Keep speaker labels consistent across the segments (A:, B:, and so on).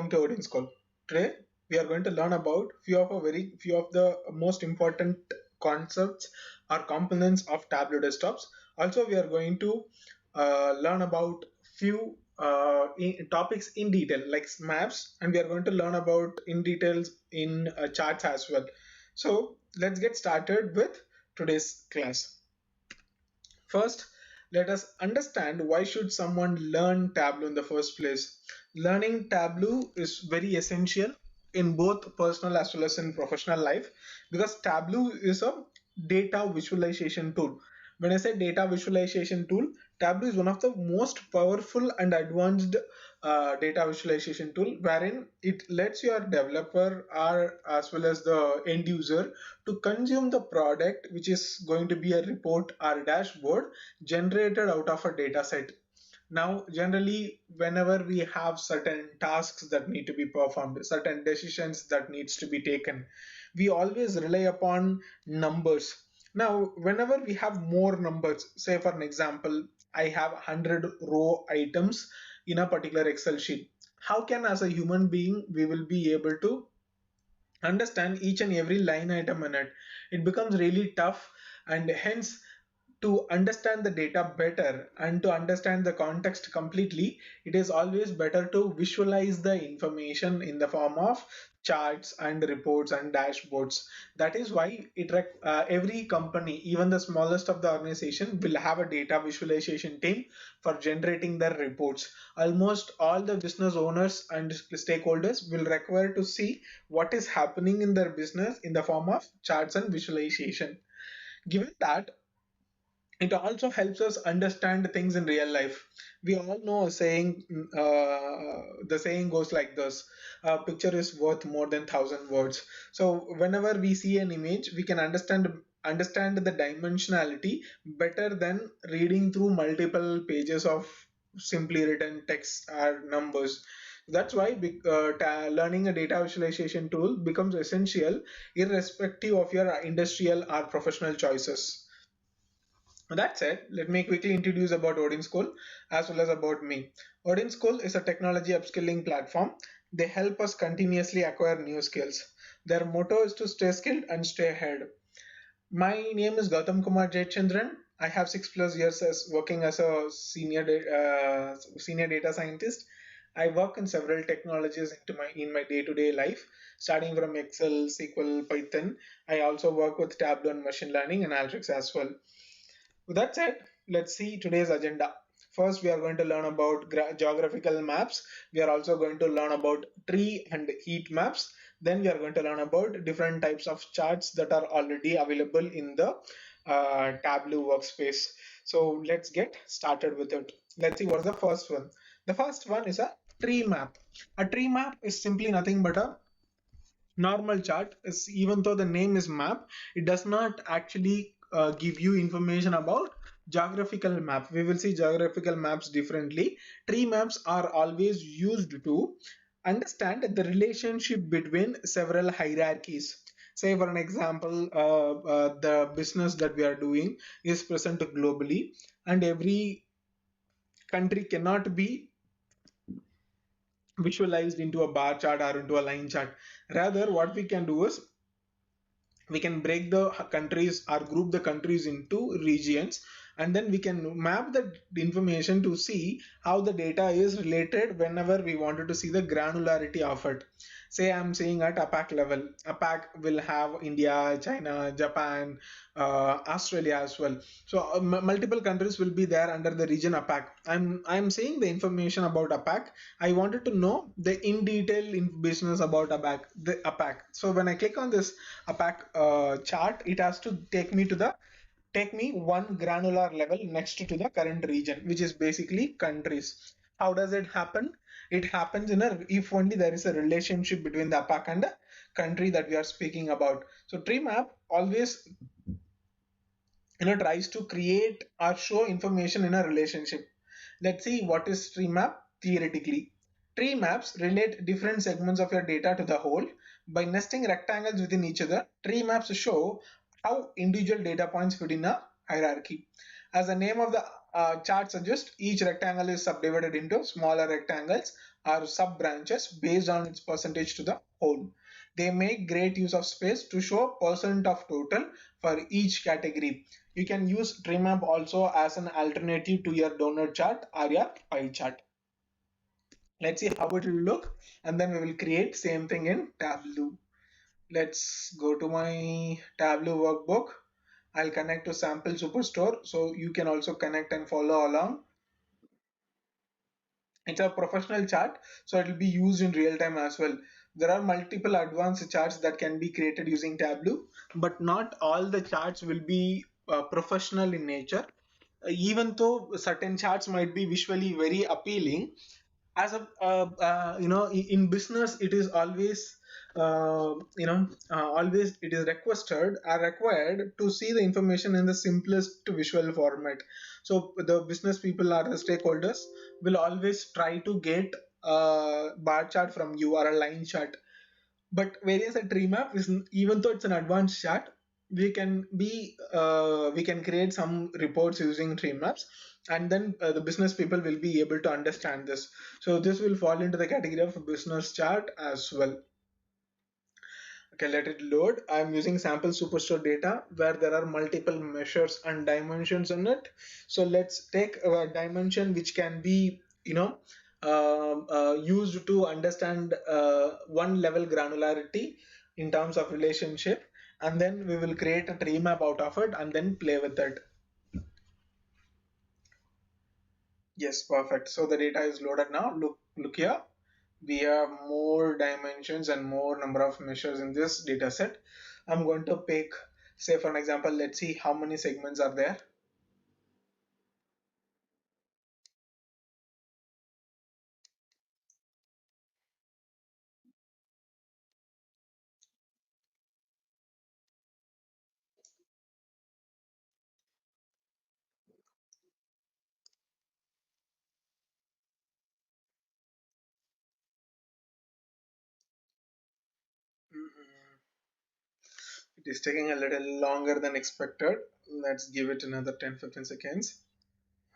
A: welcome to OdinSchool. Today we are going to learn about few of the most important concepts or components of Tableau desktops. Also, we are going to learn about few topics in detail, like maps, and we are going to learn about in details in charts as well. So let's get started with today's class. First, let us understand why should someone learn Tableau in the first place. Learning Tableau is very essential in both personal as well as in professional life because Tableau is a data visualization tool. When I say data visualization tool, Tableau is one of the most powerful and advanced data visualization tool wherein it lets your developer or as well as the end user to consume the product, which is going to be a report or dashboard generated out of a data set. Now, generally, whenever we have certain tasks that need to be performed, certain decisions that needs to be taken, we always rely upon numbers. Now, whenever we have more numbers, say for an example, I have 100 row items in a particular Excel sheet. How can, as a human being, we will be able to understand each and every line item in it? It becomes really tough, and hence to understand the data better and to understand the context completely, it is always better to visualize the information in the form of charts and reports and dashboards. That is why every company, even the smallest of the organization, will have a data visualization team for generating their reports. Almost all the business owners and stakeholders will require to see what is happening in their business in the form of charts and visualization. Given that, it also helps us understand things in real life. We all know a saying, the saying goes like this: a picture is worth more than 1,000 words. So whenever we see an image, we can understand the dimensionality better than reading through multiple pages of simply written text or numbers. That's why learning a data visualization tool becomes essential irrespective of your industrial or professional choices. That said, let me quickly introduce about OdinSchool as well as about me. OdinSchool is a technology upskilling platform. They help us continuously acquire new skills. Their motto is to stay skilled and stay ahead. My name is Gautam Kumar Jayachandran. I have 6+ years as working as a senior data scientist. I work in several technologies in my day-to-day life, starting from Excel, SQL, Python. I also work with Tableau and machine learning analytics as well. With that said, let's see today's agenda. First, we are going to learn about geographical maps. We are also going to learn about tree and heat maps. Then we are going to learn about different types of charts that are already available in the Tableau workspace. So let's get started with it. Let's see what's the first one. The first one is a tree map. A tree map is simply nothing but a normal chart. Is even though the name is map, it does not actually give you information about geographical map. We will see geographical maps differently. Tree maps are always used to understand the relationship between several hierarchies. Say for an example, the business that we are doing is present globally, and every country cannot be visualized into a bar chart or into a line chart. Rather, what we can do is we can break the countries or group the countries into regions, and then we can map the information to see how the data is related whenever we wanted to see the granularity of it. Say I'm saying at APAC level, APAC will have India, China, Japan, Australia as well. So multiple countries will be there under the region APAC. I'm saying the information about APAC. I wanted to know the in detail in business about APAC. So when I click on this APAC chart, it has to take me one granular level next to the current region, which is basically countries. How does it happen? It happens if only there is a relationship between the APAC and the country that we are speaking about. So tree map always tries to create or show information in a relationship. Let's see what is tree map theoretically. Tree maps relate different segments of your data to the whole. By nesting rectangles within each other, tree maps show how individual data points fit in a hierarchy. As the name of the chart suggests, each rectangle is subdivided into smaller rectangles are sub branches based on its percentage to the whole. They make great use of space to show percent of total for each category. You can use tree map also as an alternative to your donut chart or your pie chart. Let's see how it will look, and then we will create same thing in Tableau. Let's go to my Tableau workbook. I'll connect to sample superstore so you can also connect and follow along. It's a professional chart, so it will be used in real time as well. There are multiple advanced charts that can be created using Tableau, but not all the charts will be professional in nature. Even though certain charts might be visually very appealing, as a in business it is always always it is required to see the information in the simplest visual format. So the business people or the stakeholders will always try to get a bar chart from you or a line chart. But whereas a tree map is, even though it's an advanced chart, we can create some reports using tree maps, and then the business people will be able to understand this. So this will fall into the category of a business chart as well. Okay, let it load. I'm using sample superstore data where there are multiple measures and dimensions in it. So let's take a dimension which can be, used to understand one level granularity in terms of relationship, and then we will create a tree map out of it and then play with it. Yes, perfect. So the data is loaded now. Look here. We have more dimensions and more number of measures in this data set. I'm going to pick, say for an example, let's see how many segments are there. It is taking a little longer than expected. Let's give it another 10-15 seconds.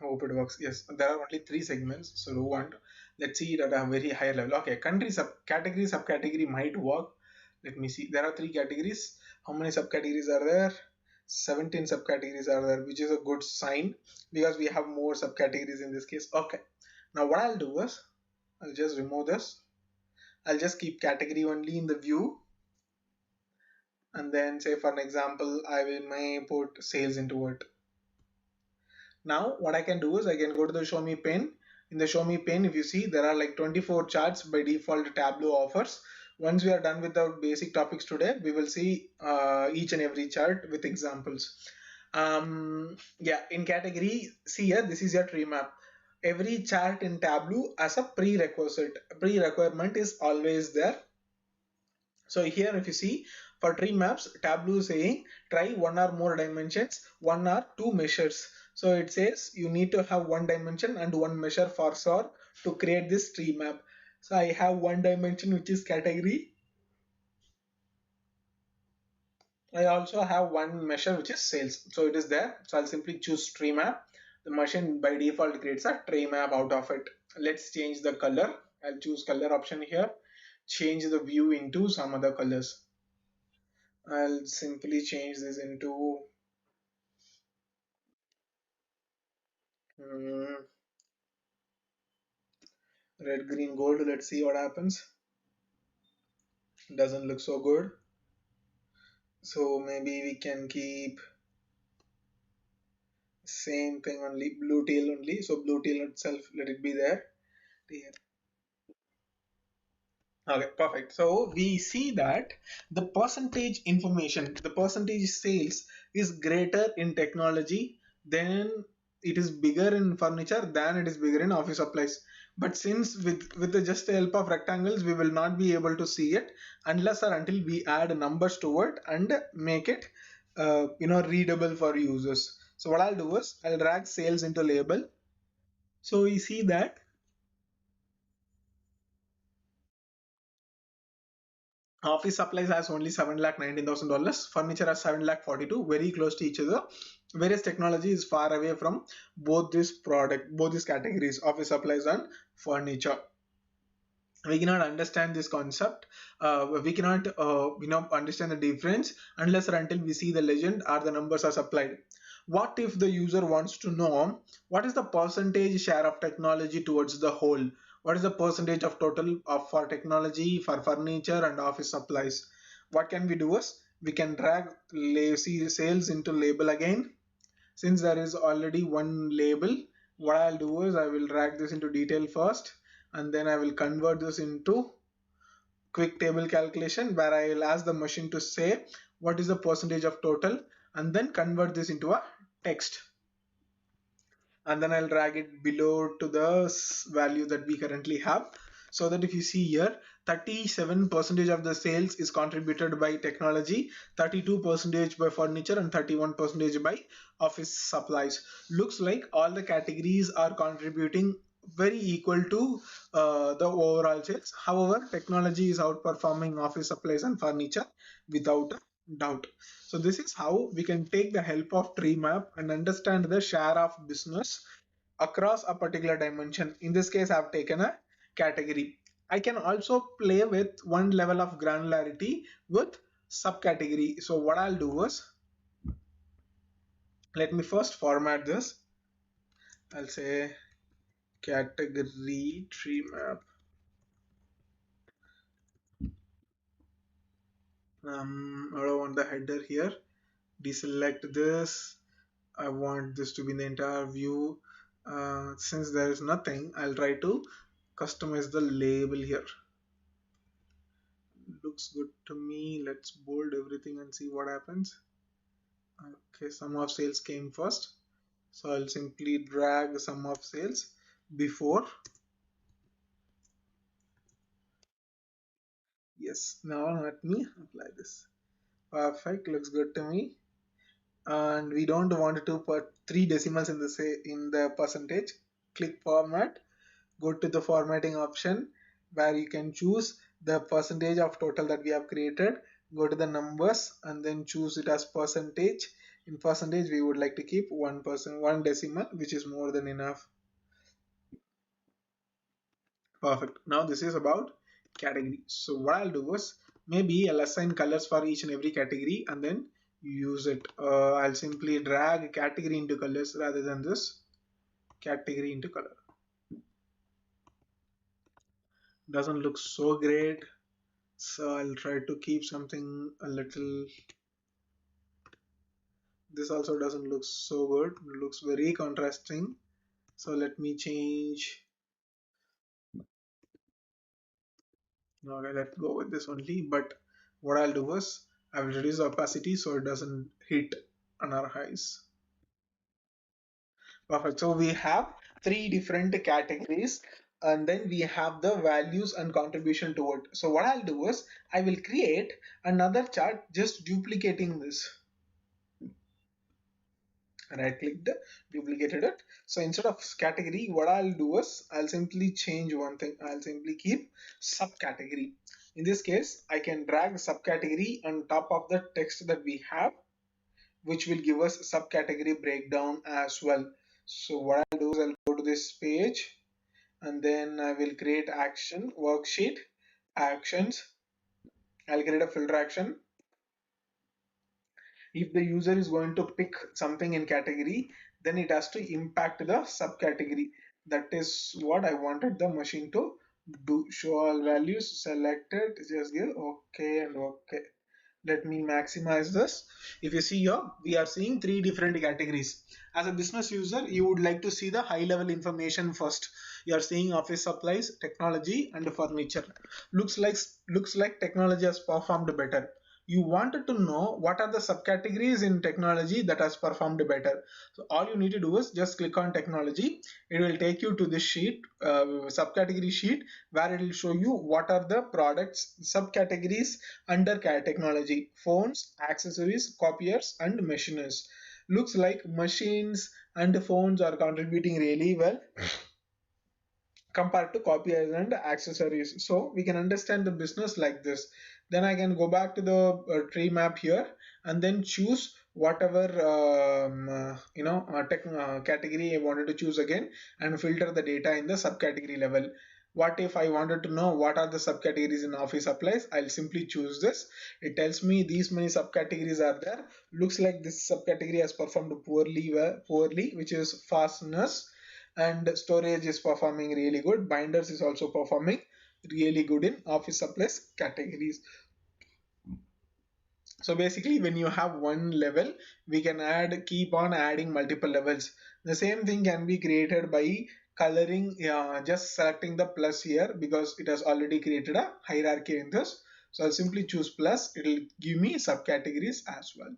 A: Hope it works. Yes, there are only three segments, so do want. Let's see it at a very high level. Okay, country subcategory might work. Let me see. There are three categories. How many subcategories are there? 17 subcategories are there, which is a good sign because we have more subcategories in this case. Okay. Now what I'll do is I'll just remove this. I'll just keep category only in the view, and then say for an example, I will may put sales into it. Now what I can do is I can go to the show me pane. In the show me pane, if you see, there are like 24 charts by default Tableau offers. Once we are done with the basic topics today, we will see each and every chart with examples. Yeah, in category, see here, this is your tree map. Every chart in Tableau as a pre-requirement is always there. So here if you see, for tree maps, Tableau is saying try one or more dimensions, one or two measures. So it says you need to have one dimension and one measure for sure to create this tree map. So I have one dimension which is category. I also have one measure which is sales. So it is there. So I'll simply choose tree map. The machine by default creates a tree map out of it. Let's change the color. I'll choose color option here. Change the view into some other colors. I'll simply change this into mm, red, green, gold. Let's see what happens. Doesn't look so good. So maybe we can keep same thing only, blue tail only. So blue tail itself, let it be there. Okay, perfect. So we see that the percentage information, the percentage sales is greater in technology than it is bigger in furniture than it is bigger in office supplies. But since with the just the help of rectangles, we will not be able to see it unless or until we add numbers to it and make it readable for users. So what I'll do is I'll drag sales into label. So we see that office supplies has only $7,19,000. Furniture has 7,42,000, very close to each other. Whereas technology is far away from both these categories, office supplies and furniture. we cannot understand this concept. We cannot understand the difference unless or until we see the legend or the numbers are supplied. What if the user wants to know what is the percentage share of technology towards the whole? What is the percentage of total of for technology, for furniture and office supplies? What can we do is we can drag lazy sales into label again. Since there is already one label, what I'll do is I will drag this into detail first, and then I will convert this into quick table calculation, where I will ask the machine to say what is the percentage of total, and then convert this into a text, and then I'll drag it below to the value that we currently have. So that if you see here, 37% of the sales is contributed by technology, 32% by furniture, and 31% by office supplies. Looks like all the categories are contributing very equal to the overall sales. However, technology is outperforming office supplies and furniture without a doubt. So this is how we can take the help of tree map and understand the share of business across a particular dimension. In this case, I've taken a category. I can also play with one level of granularity with subcategory. So what I'll do is, let me first format this. I'll say category tree map. I don't want the header here. Deselect this. I want this to be in the entire view. Since there is nothing, I'll try to customize the label here. Looks good to me. Let's bold everything and see what happens. Okay, sum of sales came first, so I'll simply drag sum of sales before. Yes, now let me apply this. Perfect, looks good to me. And we don't want to put three decimals in the percentage. Click format, go to the formatting option where you can choose the percentage of total that we have created. Go to the numbers and then choose it as percentage. In percentage, we would like to keep 1%, one decimal, which is more than enough. Perfect. Now this is about category. So what I'll do is, maybe I'll assign colors for each and every category and then use it. I'll simply drag category into colors rather than this category into color. Doesn't look so great, so I'll try to keep something a little. This also doesn't look so good, it looks very contrasting, so let me change. Okay, let's go with this only, but what I'll do is I will reduce the opacity so it doesn't hit on our eyes. Perfect. So we have three different categories, and then we have the values and contribution to it. So what I'll do is I will create another chart just duplicating this. Right clicked, duplicated it. So instead of category, what I'll do is I'll simply change one thing. I'll simply keep subcategory. In this case, I can drag subcategory on top of the text that we have, which will give us subcategory breakdown as well. So what I'll do is I'll go to this page and then I will create action worksheet actions. I'll create a filter action. If the user is going to pick something in category, then it has to impact the subcategory. That is what I wanted the machine to do. Show all values selected, just give okay and okay. Let me maximize this. If you see here, we are seeing three different categories. As a business user, you would like to see the high level information first. You are seeing office supplies, technology and furniture. Looks like technology has performed better. You wanted to know what are the subcategories in technology that has performed better. So all you need to do is just click on technology. It will take you to this sheet, subcategory sheet, where it will show you what are the products subcategories under technology: phones, accessories, copiers and machines. Looks like machines and phones are contributing really well compared to copiers and accessories. So we can understand the business like this. Then I can go back to the tree map here and then choose whatever category I wanted to choose again, and filter the data in the subcategory level. What if I wanted to know what are the subcategories in office supplies? I'll simply choose this. It tells me these many subcategories are there. Looks like this subcategory has performed poorly, which is fasteners, and storage is performing really good. Binders is also performing really good in office supplies categories. So basically when you have one level, we can keep on adding multiple levels. The same thing can be created by coloring, just selecting the plus here because it has already created a hierarchy in this. So I'll simply choose plus. It will give me subcategories as well.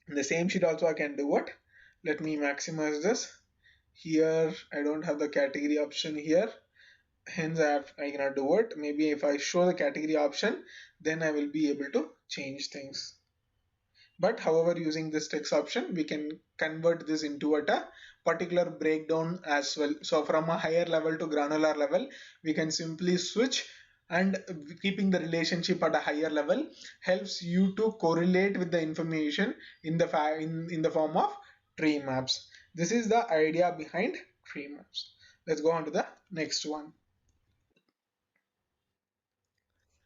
A: In the same sheet also I can do what? Let me maximize this. Here I don't have the category option here. Hence I cannot do it. Maybe if I show the category option, then I will be able to change things. But however, using this text option, we can convert this into a particular breakdown as well. So from a higher level to granular level, we can simply switch, and keeping the relationship at a higher level helps you to correlate with the information in the form of tree maps. This is the idea behind tree maps. Let's go on to the next one.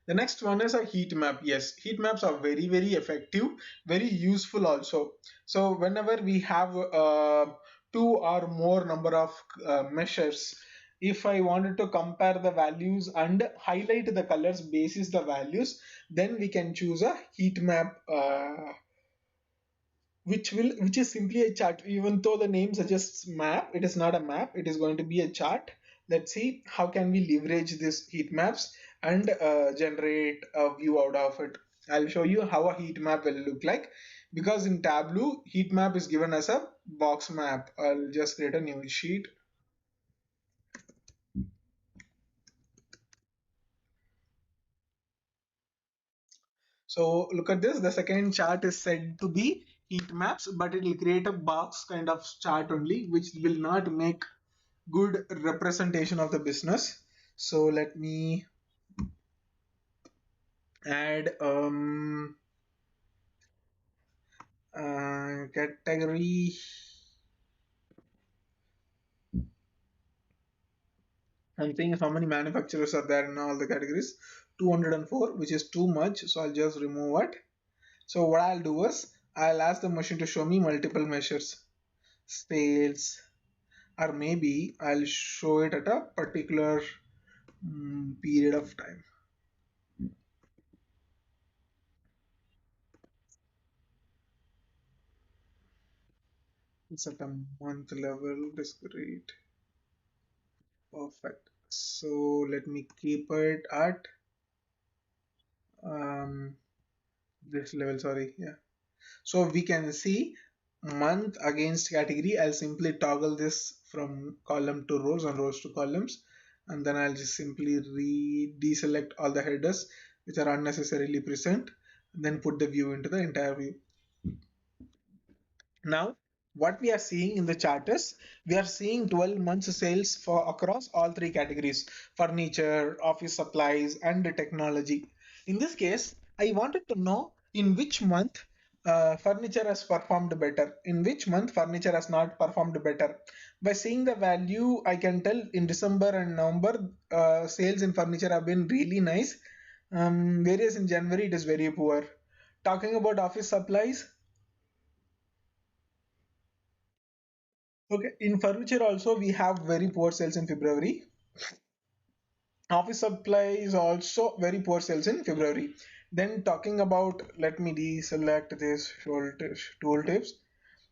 A: The next one is a heat map. Yes, heat maps are very effective, very useful also. So whenever we have two or more number of measures, if I wanted to compare the values and highlight the colors basis the values, then we can choose a heat map, which is simply a chart. Even though the name suggests map, it is not a map, it is going to be a chart. Let's see how can we leverage this heat maps and generate a view out of it. I'll show you how a heat map will look like, because in Tableau heat map is given as a box map. I'll just create a new sheet. So look at this, the second chart is said to be heat maps, but it will create a box kind of chart only, which will not make good representation of the business. So let me add category. I'm saying how many manufacturers are there in all the categories. 204, which is too much, so I'll just remove it. So what I'll do is I'll ask the machine to show me multiple measures, sales, or maybe I'll show it at a particular period of time. It's at a month level. Discrete. Perfect. So let me keep it at um, this level. Sorry. Yeah. So we can see month against category. I'll simply toggle this from column to rows and rows to columns. And then I'll just simply deselect all the headers which are unnecessarily present. And then put the view into the entire view. Now, what we are seeing in the chart is we are seeing 12 months sales for across all three categories: furniture, office supplies, and technology. In this case, I wanted to know in which month furniture has performed better, in which month furniture has not performed better. By seeing the value, I can tell in December and November sales in furniture have been really nice. Whereas in January it is very poor. Talking about office supplies, okay, in furniture also we have very poor sales in February. Office supplies also very poor sales in February. Then talking about, let me deselect this tool tips.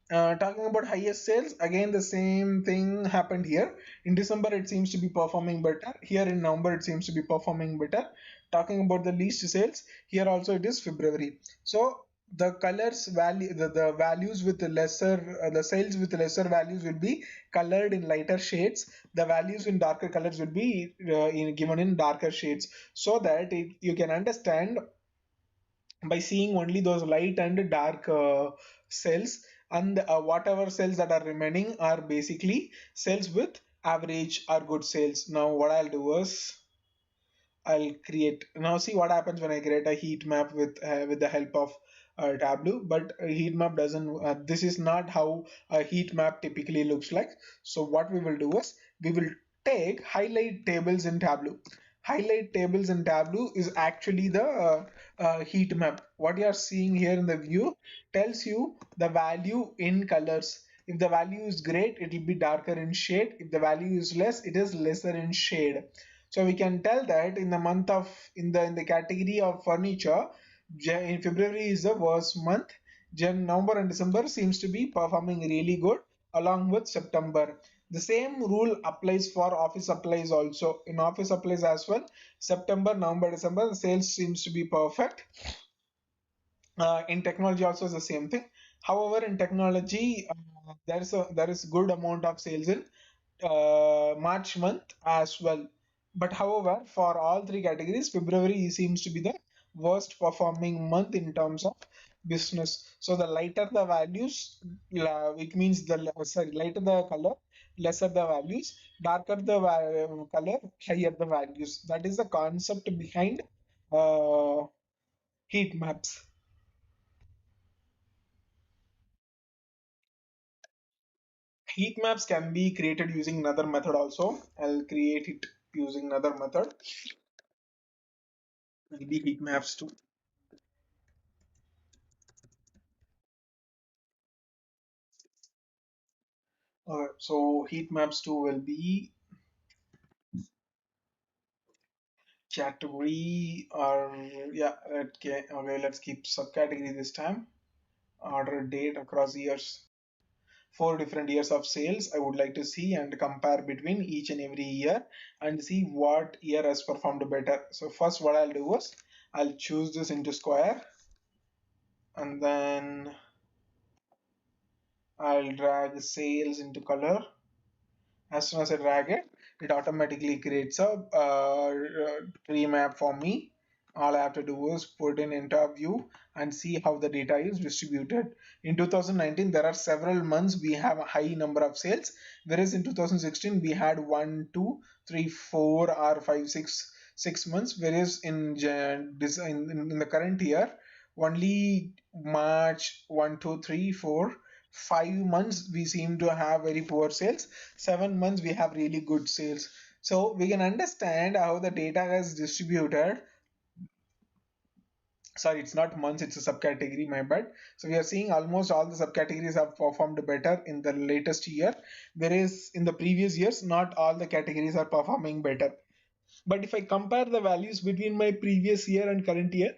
A: Talking about highest sales, again the same thing happened here. In December it seems to be performing better. Here in November it seems to be performing better. Talking about the least sales, here also it is February. So the colors value, the values with the lesser, the sales with lesser values will be colored in lighter shades. The values in darker colors will be given in darker shades, so that you can understand by seeing only those light and dark cells, and whatever cells that are remaining are basically cells with average or good sales. Now what I'll do is I'll create, now see what happens when I create a heat map with the help of Tableau. But a heat map doesn't, this is not how a heat map typically looks like. So what we will do is we will Take highlight tables in Tableau. Highlight tables in Tableau is actually the heat map. What you are seeing here in the view tells you the value in colors. If the value is great, it will be darker in shade. If the value is less, it is lesser in shade. So we can tell that in the month of in the category of furniture, in February is the worst month. November and December seems to be performing really good along with September. The same rule applies for office supplies also. In office supplies as well, September, November, December, the sales seems to be perfect. In technology also is the same thing. However, in technology, there is good amount of sales in March month as well. But however, for all three categories, February seems to be the worst performing month in terms of business. So the lighter the values, it means lighter the color, lesser the values, darker the color, higher the values. That is the concept behind uh, heat maps. Heat maps can be created using another method also. I'll create it using another method. Maybe heat maps too. So heat maps too will be category or yeah, okay, let's keep subcategory this time. Order date across years. 4 different years of sales I would like to see and compare between each and every year and see what year has performed better. So first what I'll do is I'll choose this into square and then I'll drag sales into color. As soon as I drag it, it automatically creates a tree map for me. All I have to do is put in enter view and see how the data is distributed. In 2019, there are several months we have a high number of sales, whereas in 2016 we had 1, 2, 3, 4 or 5, 6 months, whereas in the current year only March 1, 2, 3, 4, 5 months we seem to have very poor sales. 7 months we have really good sales. So we can understand how the data is distributed. Sorry, it's not months, it's a subcategory, my bad. So we are seeing almost all the subcategories have performed better in the latest year, whereas in the previous years not all the categories are performing better. But if I compare the values between my previous year and current year,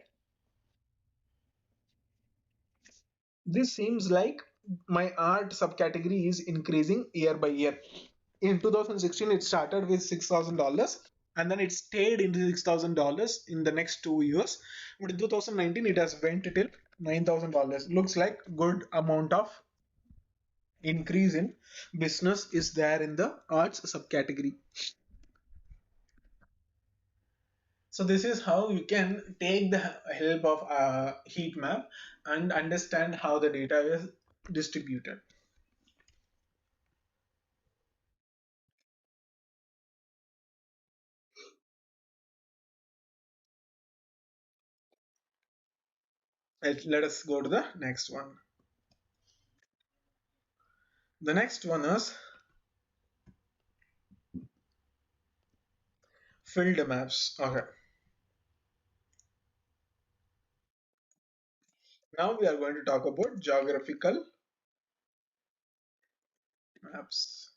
A: this seems like my art subcategory is increasing year by year. In 2016 it started with $6,000 and then it stayed in $6,000 in the next 2 years, but in 2019 it has went till $9,000. Looks like good amount of increase in business is there in the arts subcategory. So this is how you can take the help of a heat map and understand how the data is distributed. Let us go to the next one. The next one is field maps. Okay. Now we are going to talk about geographical maps.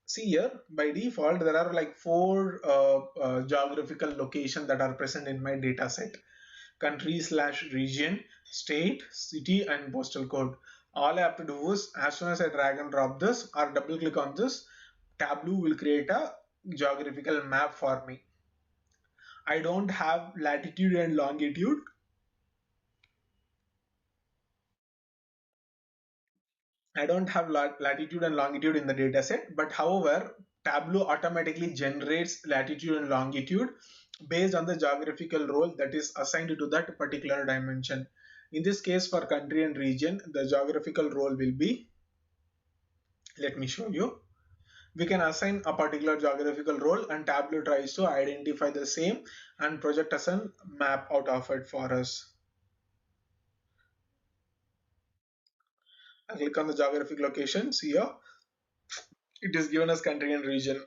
A: See here, by default, there are like four geographical locations that are present in my data set. Country slash region, state, city, and postal code. All I have to do is, as soon as I drag and drop this or double click on this, Tableau will create a geographical map for me. I don't have latitude and longitude. I don't have latitude and longitude in the dataset, but however, Tableau automatically generates latitude and longitude based on the geographical role that is assigned to that particular dimension. In this case, for country and region, the geographical role will be, let me show you. We can assign a particular geographical role and Tableau tries to identify the same and project as a map out of it for us. I click on the geographic locations here. It is given as country and region.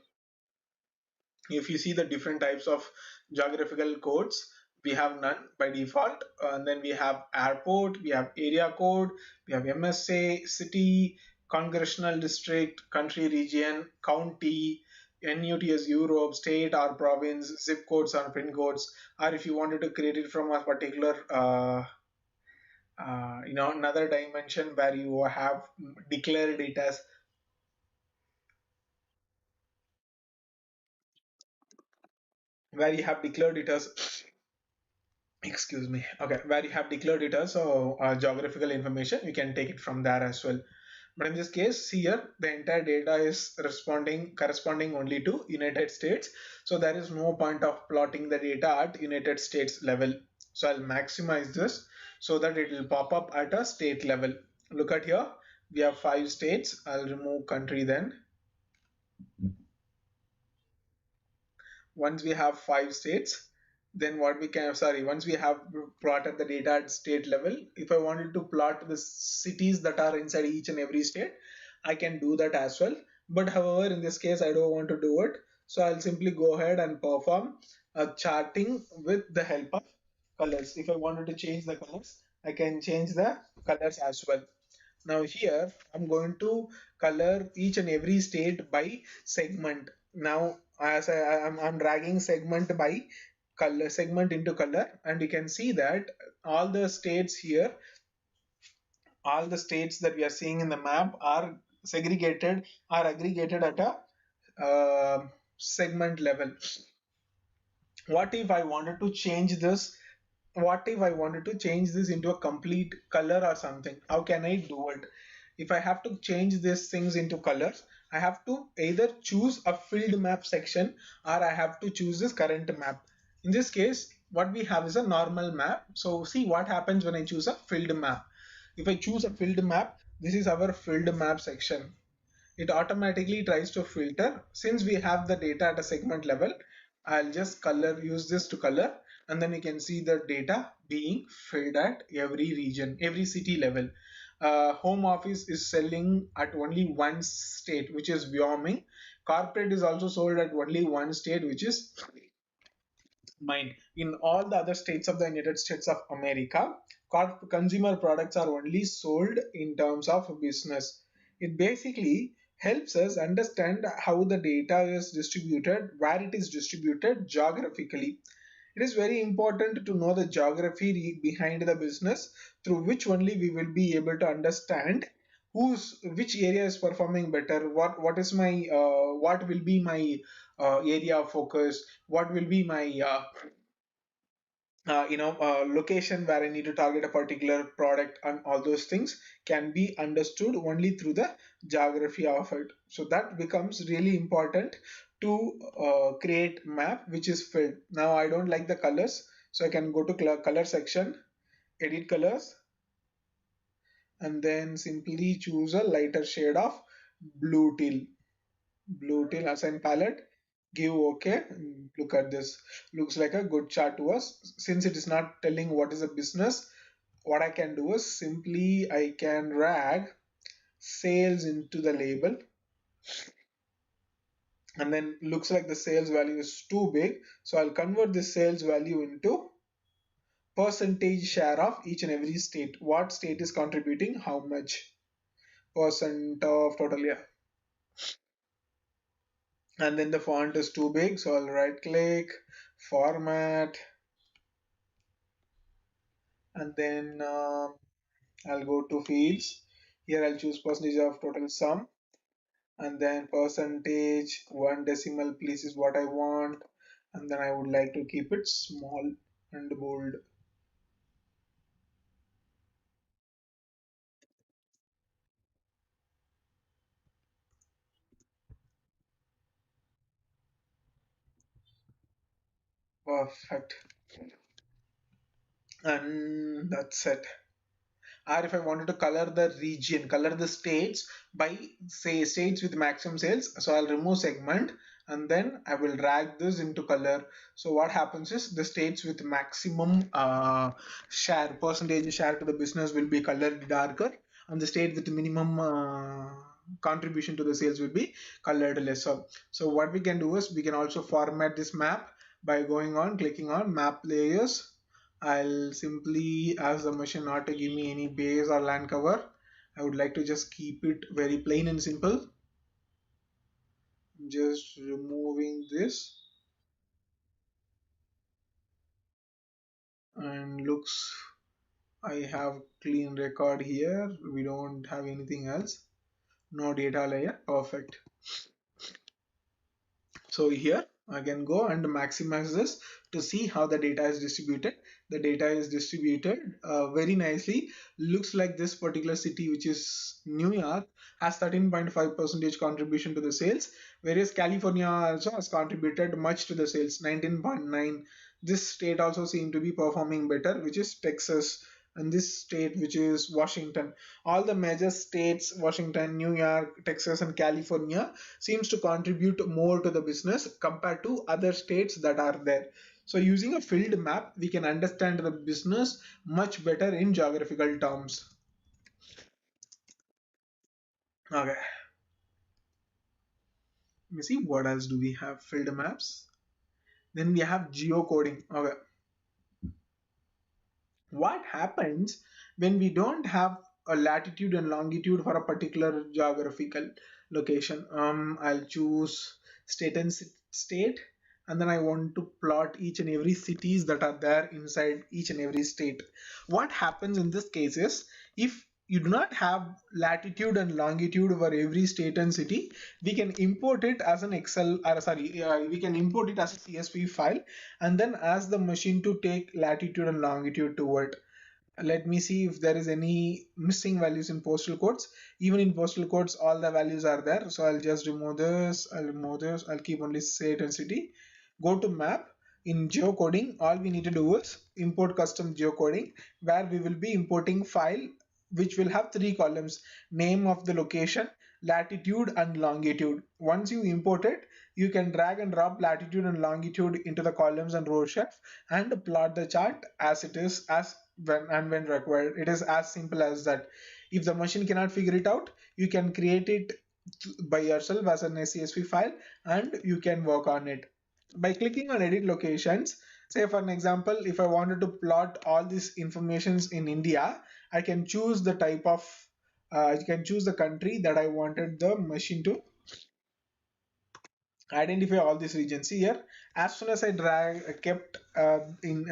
A: If you see the different types of geographical codes, we have none by default, and then we have airport, we have area code, we have MSA, city, congressional district, country, region, county, NUT as Europe, state or province, zip codes or pin codes, or if you wanted to create it from a particular another dimension where you have declared it as, where you have declared it as excuse me, okay, where you have declared it as geographical information, you can take it from there as well. But in this case here, the entire data is responding corresponding only to United States, so there is no point of plotting the data at United States level. So I'll maximize this so that it will pop up at a state level. Look at here, we have 5 states. I'll remove country. Then once we have 5 states, then what we can, sorry, once we have plotted the data at state level, if I wanted to plot the cities that are inside each and every state, I can do that as well. But however, in this case, I don't want to do it, so I'll simply go ahead and perform a charting with the help of colors. If I wanted to change the colors, I can change the colors as well. Now here I'm going to color each and every state by segment. Now as I'm dragging segment by color, segment into color, and you can see that all the states here, all the states that we are seeing in the map are segregated, are aggregated at a segment level. What if I wanted to change this? What if I wanted to change this into a complete color or something? How can I do it? If I have to change these things into colors, I have to either choose a filled map section or I have to choose this current map. In this case, what we have is a normal map. So see what happens when I choose a filled map. If I choose a filled map, this is our filled map section. It automatically tries to filter. Since we have the data at a segment level, I'll just use this to color, and then you can see the data being filled at every region, every city level. Home office is selling at only one state, which is Wyoming. Corporate is also sold at only one state, which is mine. In all the other states of the United States of America, consumer products are only sold in terms of business. It basically helps us understand how the data is distributed, where it is distributed geographically. It is very important to know the geography behind the business, through which only we will be able to understand which area is performing better, what is my what will be my area of focus, what will be my location where I need to target a particular product, and all those things can be understood only through the geography of it. So that becomes really important to create map which is filled. Now I don't like the colors, so I can go to color section, edit colors, and then simply choose a lighter shade of blue teal. Blue teal, assign palette, give OK. Look at this, looks like a good chart to us. Since it is not telling what is a business, what I can do is simply I can drag sales into the label, and then looks like the sales value is too big, so I'll convert the sales value into percentage share of each and every state. What state is contributing how much percent of total, yeah. And then the font is too big, so I'll right click, format, and then I'll go to fields. Here I'll choose percentage of total sum, and then percentage, one decimal place is what I want, and then I would like to keep it small and bold. Perfect. And that's it. Or if I wanted to color the region, color the states by say states with maximum sales, so I'll remove segment and then I will drag this into color. So what happens is the states with maximum percentage share to the business will be colored darker, and the state with minimum contribution to the sales will be colored lesser. So what we can do is we can also format this map by going on clicking on map layers. I'll simply ask the machine not to give me any base or land cover. I would like to just keep it very plain and simple. Just removing this, and looks I have clean record here. We don't have anything else. No data layer. Perfect. So here I can go and maximize this to see how the data is distributed. The data is distributed very nicely. Looks like this particular city, which is New York, has 13.5% contribution to the sales, whereas California also has contributed much to the sales, 19.9. This state also seem to be performing better, which is Texas, and this state, which is Washington. All the major states, Washington, New York, Texas, and California, seems to contribute more to the business compared to other states that are there. So using a field map, we can understand the business much better in geographical terms. Okay, let me see what else do we have. Field maps. Then we have geocoding. Okay, what happens when we don't have a latitude and longitude for a particular geographical location? I'll choose state and state, and then I want to plot each and every cities that are there inside each and every state. What happens in this case is, if you do not have latitude and longitude for every state and city, we can import it as an Excel, or sorry, we can import it as a CSV file, and then ask the machine to take latitude and longitude to it. Let me see if there is any missing values in postal codes. Even in postal codes, all the values are there. So I'll just remove this. I'll remove this. I'll keep only state and city. Go to map. In geocoding, all we need to do is import custom geocoding, where we will be importing file which will have three columns: name of the location, latitude, and longitude. Once you import it, you can drag and drop latitude and longitude into the columns and row shelf and plot the chart as it is, as when required. It is as simple as that. If the machine cannot figure it out, you can create it by yourself as an CSV file, and you can work on it by clicking on edit locations. Say for an example, if I wanted to plot all these informations in India, I can choose the type of I can choose the country that I wanted the machine to identify all these regions. See here, as soon as I drag kept in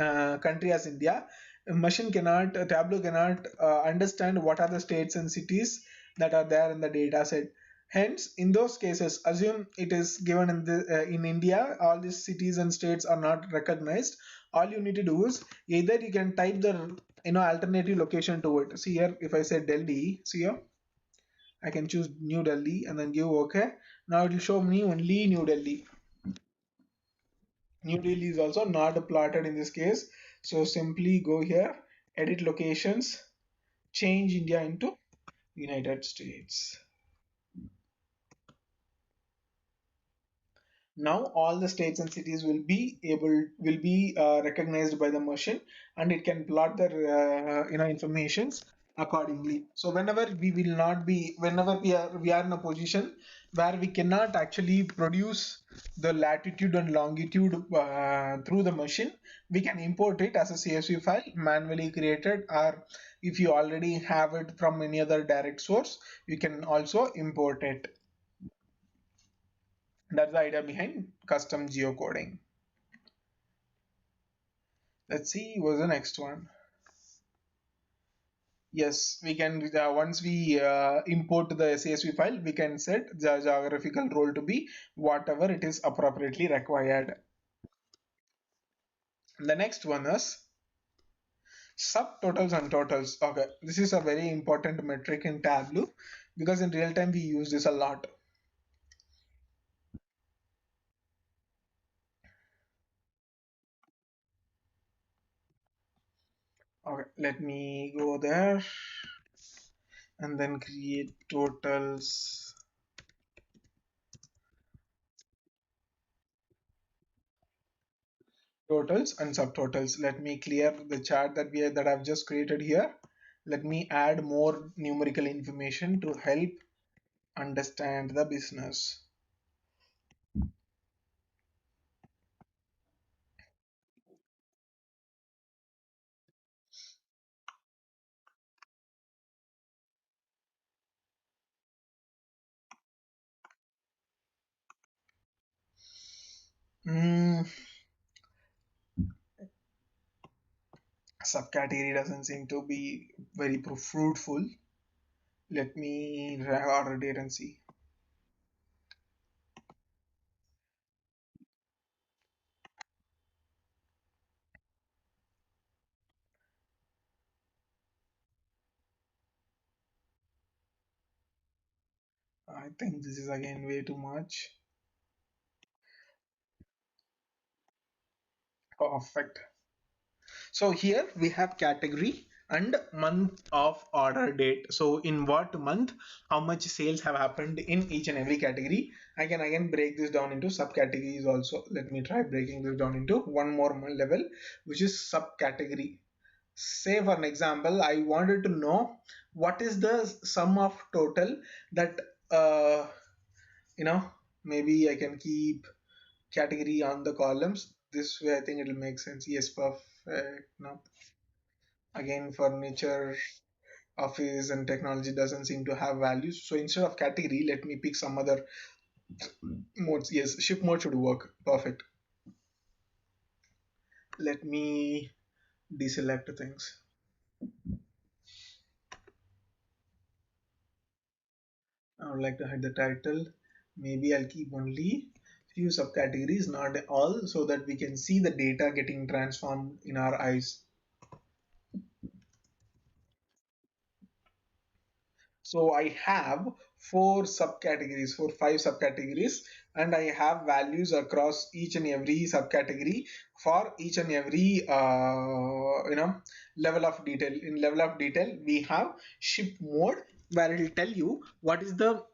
A: country as India, a machine cannot, Tableau cannot understand what are the states and cities that are there in the data set. Hence, in those cases, assume it is given in India, all these cities and states are not recognized. All you need to do is either you can type the alternative location to it. See here, if I say Delhi, see here, I can choose New Delhi and then give OK. Now it will show me only New Delhi. New Delhi is also not plotted in this case. So simply go here, edit locations, change India into United States. Now all the states and cities will be recognized by the machine, and it can plot the informations accordingly. So whenever we are in a position where we cannot actually produce the latitude and longitude through the machine, we can import it as a CSV file manually created, or if you already have it from any other direct source, you can also import it. That's the idea behind custom geocoding. Let's see what's the next one. Yes, we can once we import the CSV file, we can set the geographical role to be whatever it is appropriately required. The next one is subtotals and totals. Okay, this is a very important metric in Tableau because in real time we use this a lot. Okay, let me go there and then create totals. Totals and subtotals. Let me clear the chart that I've just created here. Let me add more numerical information to help understand the business. Mm, subcategory doesn't seem to be very fruitful. Let me order date and see. I think this is again way too much. Perfect. So here we have category and month of order date. So in what month, how much sales have happened in each and every category. I can again break this down into subcategories also. Let me try breaking this down into one more level, which is subcategory. Say for an example, I wanted to know what is the sum of total that uh, you know maybe I can keep category on the columns. This way I think it will make sense. Yes, perfect. No, again furniture, office and technology doesn't seem to have values, so instead of category let me pick some other modes. Yes, shift mode should work. Perfect. Let me deselect things. I would like to hide the title. Maybe I'll keep only few subcategories, not all, so that we can see the data getting transformed in our eyes. So I have five subcategories, and I have values across each and every subcategory for each and every level of detail. In level of detail, we have ship mode, where it will tell you what is the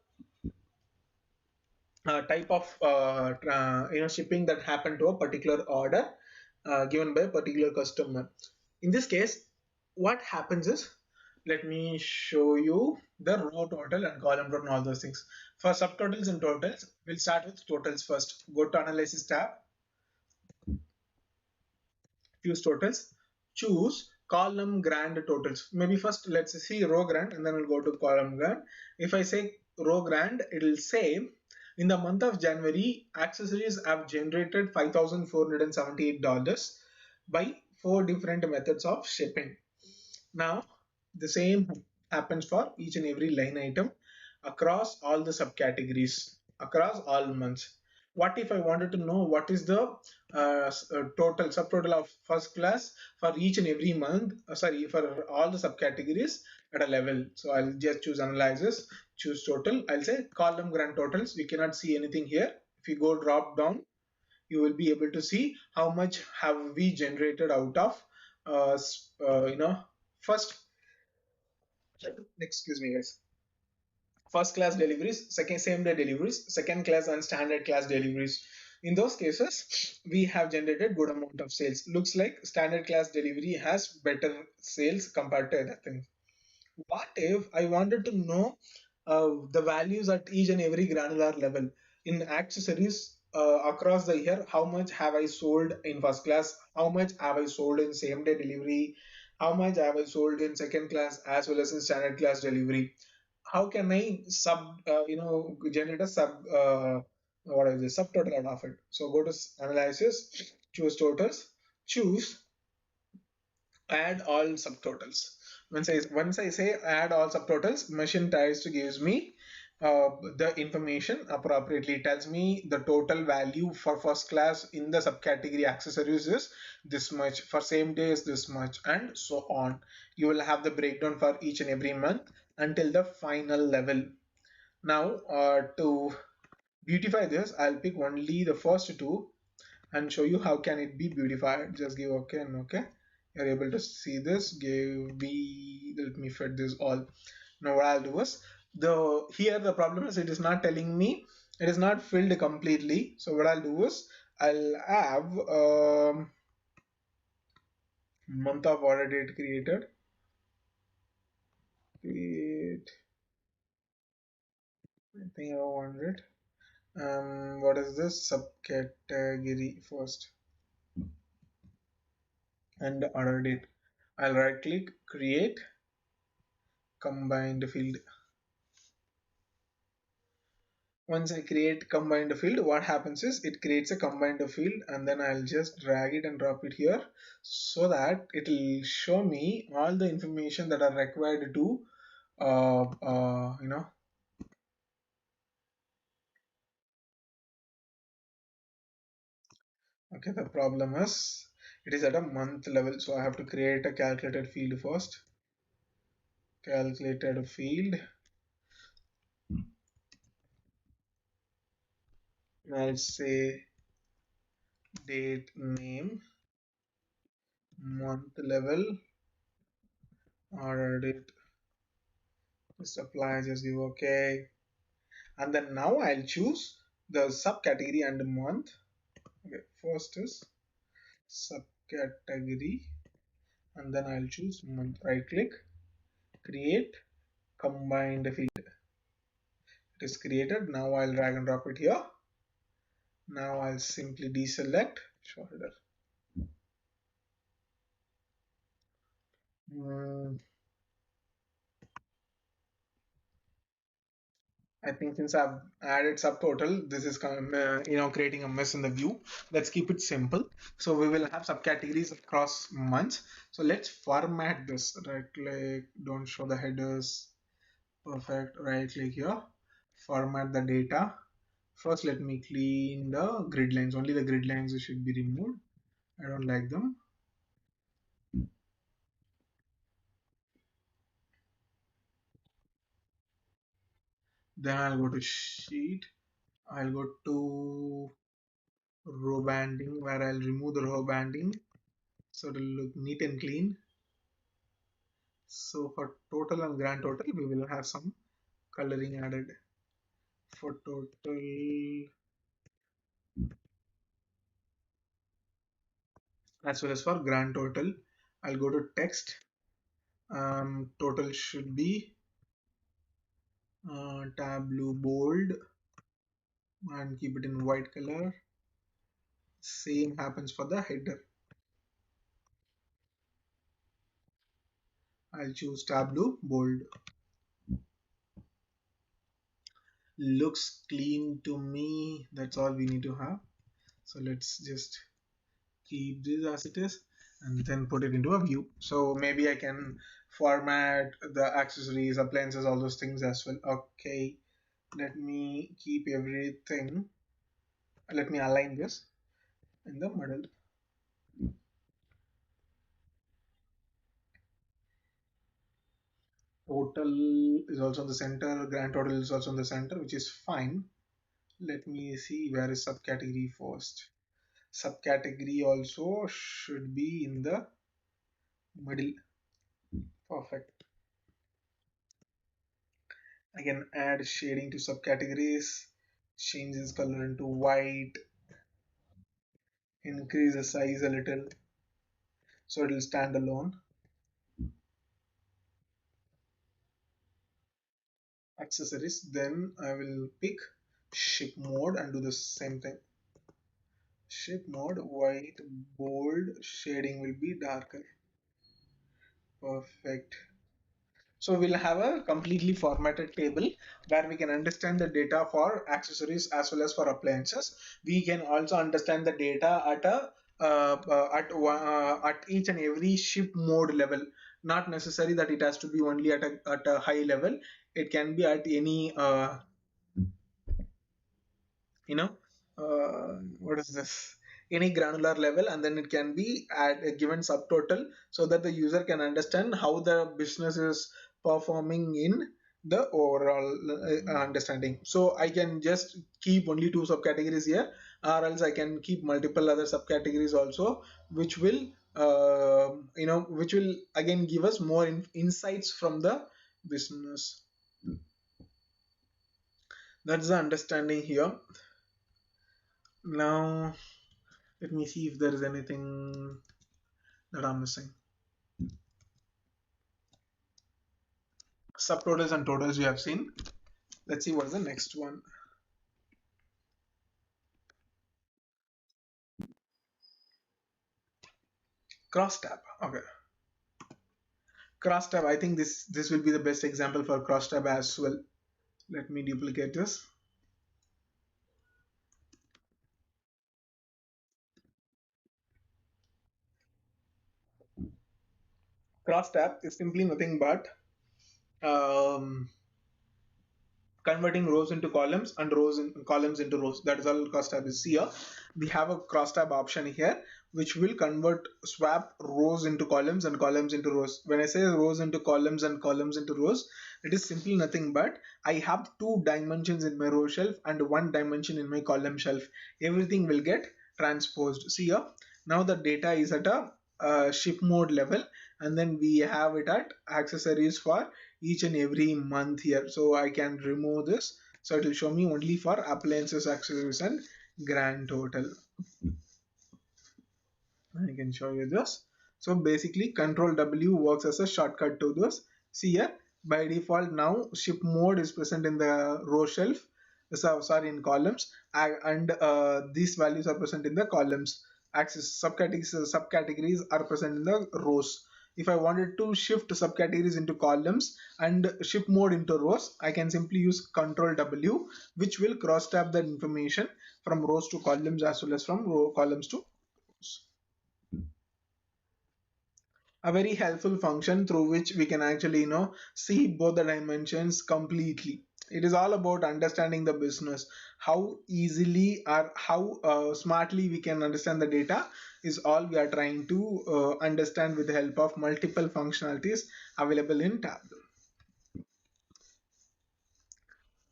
A: type of shipping that happened to a particular order given by a particular customer. In this case, what happens is, let me show you the row total and column total and all those things. For subtotals and totals, we'll start with totals first. Go to analysis tab, fuse totals, choose column grand totals. Maybe first let's see row grand and then we'll go to column grand. If I say row grand, it will say in the month of January, accessories have generated $5,478 by four different methods of shipping. Now, the same happens for each and every line item across all the subcategories, across all months. What if I wanted to know what is the total subtotal of first class for each and every month? Sorry, for all the subcategories at a level. So I'll just choose analysis, choose total. I'll say column grand totals. We cannot see anything here. If you go drop down, you will be able to see how much have we generated out of first, excuse me guys, first class deliveries, second same day deliveries, second class and standard class deliveries. In those cases we have generated good amount of sales. Looks like standard class delivery has better sales compared to other things. What if I wanted to know the values at each and every granular level in accessories across the year? How much have I sold in first class? How much have I sold in same day delivery? How much have I sold in second class as well as in standard class delivery? How can I generate a what is it, subtotal out of it? So go to analysis, choose totals, choose add all subtotals. Once I say add all subtotals, machine tries to gives me the information appropriately. It tells me the total value for first class in the subcategory accessories is this much, for same day is this much, and so on. You will have the breakdown for each and every month until the final level. Now to beautify this, I'll pick only the first two and show you how can it be beautified. Just give okay and okay. You're able to see this. Let me fit this all. Now what I'll do is, the problem is it is not telling me, it is not filled completely. So what I'll do is I'll have month of order date created. Create think I want it. What is this subcategory first? And order date. I'll right click, create combined field. Once I create combined field, what happens is it creates a combined field, and then I'll just drag it and drop it here so that it will show me all the information that are required to you know. Okay, the problem is it is at a month level, so I have to create a calculated field first. Calculated field. I'll say date name, month level, order date. Just apply, just give okay. And then now I'll choose the subcategory and month. Okay, first is subcategory, and then I'll choose month. Right click, create combined field. It is created. Now I'll drag and drop it here. Now I'll simply deselect shoulder. Hmm, I think since I've added subtotal, this is creating a mess in the view. Let's keep it simple. So we will have subcategories across months. So let's format this. Right click, don't show the headers. Perfect. Right click here. Format the data. First, let me clean the grid lines. Only the grid lines should be removed. I don't like them. Then I'll go to sheet. I'll go to row banding where I'll remove the row banding so it'll look neat and clean. So for total and grand total, we will have some coloring added. For total, as well as for grand total, I'll go to text. Total should be Tableau bold and keep it in white color. Same happens for the header. I'll choose Tableau bold. Looks clean to me. That's all we need to have. So let's just keep this as it is and then put it into a view. So maybe I can format the accessories, appliances, all those things as well. Okay, let me keep everything. Let me align this in the middle. Total is also in the center, grand total is also in the center, which is fine. Let me see where is subcategory first. Subcategory also should be in the middle. Perfect. I can add shading to subcategories, change this color into white, increase the size a little so it will stand alone. Accessories, then I will pick ship mode and do the same thing. Ship mode, white, bold, shading will be darker. Perfect. So we'll have a completely formatted table where we can understand the data for accessories as well as for appliances. We can also understand the data at a at each and every ship mode level. Not necessary that it has to be only at a high level. It can be at any you know what is this, any granular level, and then it can be at a given subtotal so that the user can understand how the business is performing in the overall understanding. So I can just keep only two subcategories here, or else I can keep multiple other subcategories also, which will which will again give us more insights from the business. That's the understanding here. Now let me see if there is anything that I'm missing. Subtotals and totals we have seen. Let's see what is the next one. Crosstab. Okay. Crosstab. I think this will be the best example for crosstab as well. Let me duplicate this. Crosstab is simply nothing but um, converting rows into columns and rows in columns into rows. That is all crosstab is here. We have a crosstab option here which will convert swap rows into columns and columns into rows. When I say rows into columns and columns into rows, it is simply nothing but I have two dimensions in my row shelf and one dimension in my column shelf. Everything will get transposed. See here, now the data is at a ship mode level, and then we have it at accessories for each and every month here. So I can remove this, so it will show me only for appliances, accessories and grand total. I can show you this. So basically Control W works as a shortcut to this. See here, by default now ship mode is present in the row shelf, so sorry, in columns, and these values are present in the columns. Axis subcategories are present in the rows. If I wanted to shift subcategories into columns and ship mode into rows, I can simply use Control W, which will cross tab the information from rows to columns as well as from columns to rows. A very helpful function through which we can actually see both the dimensions completely. It is all about understanding the business, how easily or how smartly we can understand the data is all we are trying to understand with the help of multiple functionalities available in Tableau.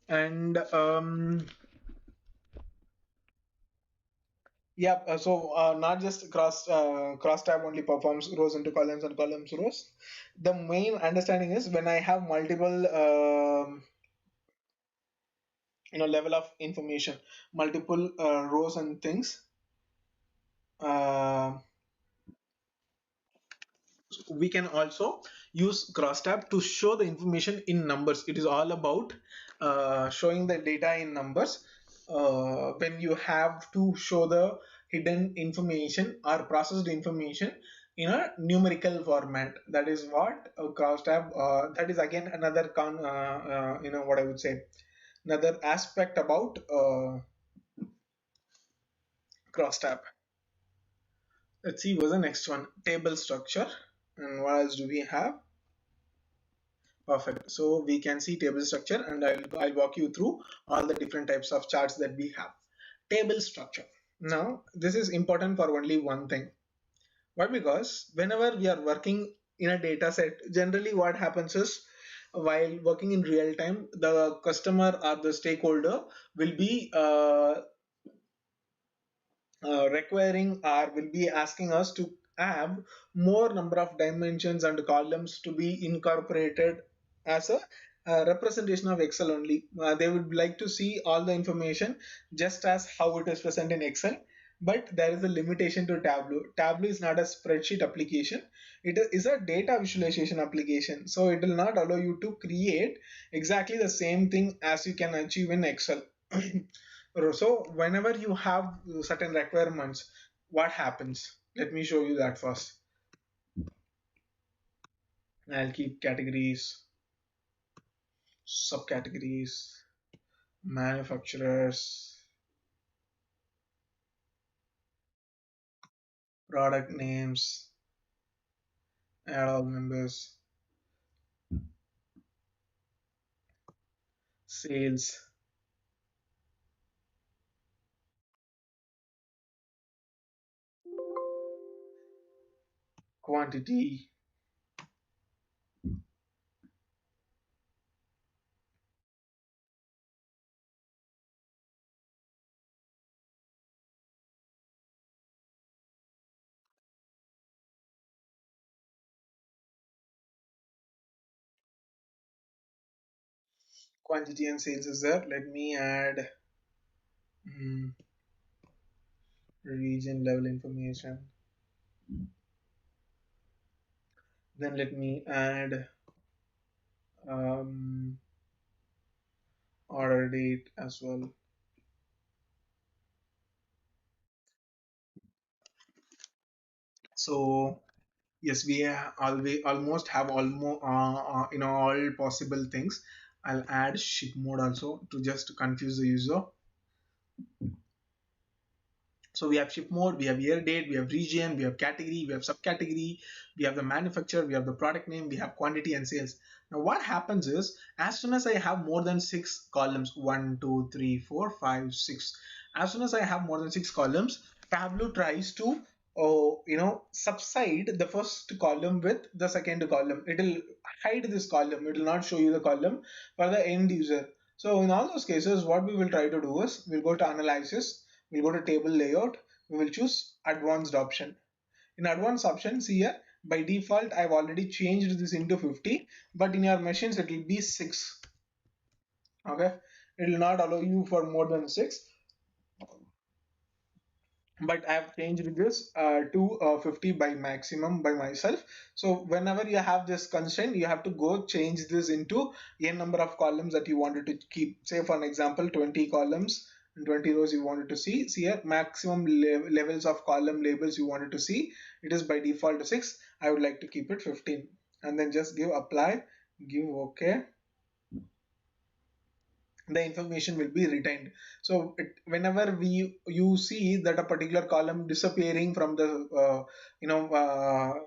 A: And yeah, not just cross tab only performs rows into columns and columns rows. The main understanding is when I have multiple level of information, multiple rows and things, uh, we can also use crosstab to show the information in numbers. It is all about showing the data in numbers. When you have to show the hidden information or processed information in a numerical format, that is what crosstab, that is again another what I would say, another aspect about crosstab. Let's see what's the next one. Table structure. And what else do we have? Perfect. So we can see table structure, and I'll walk you through all the different types of charts that we have. Table structure. Now this is important for only one thing. Why? Because whenever we are working in a data set, generally what happens is while working in real time, the customer or the stakeholder will be requiring or will be asking us to have more number of dimensions and columns to be incorporated as a representation of Excel only. They would like to see all the information just as how it is present in Excel, but there is a limitation to Tableau. Tableau is not a spreadsheet application, it is a data visualization application, so it will not allow you to create exactly the same thing as you can achieve in Excel. So whenever you have certain requirements, what happens? Let me show you that first. I'll keep categories, subcategories, manufacturers, product names, add all members, sales, quantity, quantity and sales is there. Let me add mm, region level information. Then let me add um, order date as well. So yes, we always almost have almost all possible things. I'll add ship mode also to just confuse the user. So we have ship mode, we have year date, we have region, we have category, we have subcategory, we have the manufacturer, we have the product name, we have quantity and sales. Now what happens is, as soon as I have more than six columns, one, two, three, four, five, six, as soon as I have more than six columns, Tableau tries to subside the first column with the second column. It will hide this column. It will not show you the column for the end user. So in all those cases, what we will try to do is we'll go to analysis, we'll go to table layout, we will choose advanced option. In advanced options here, by default I've already changed this into 50, but in your machines it will be 6. Okay, it will not allow you for more than 6, but I have changed this to 50 by maximum by myself. So whenever you have this constraint, you have to go change this into a number of columns that you wanted to keep. Say for an example, 20 columns and 20 rows you wanted to see here maximum levels of column labels you wanted to see. It is by default 6. I would like to keep it 15, and then just give apply, give OK. The information will be retained. So whenever you see that a particular column disappearing from the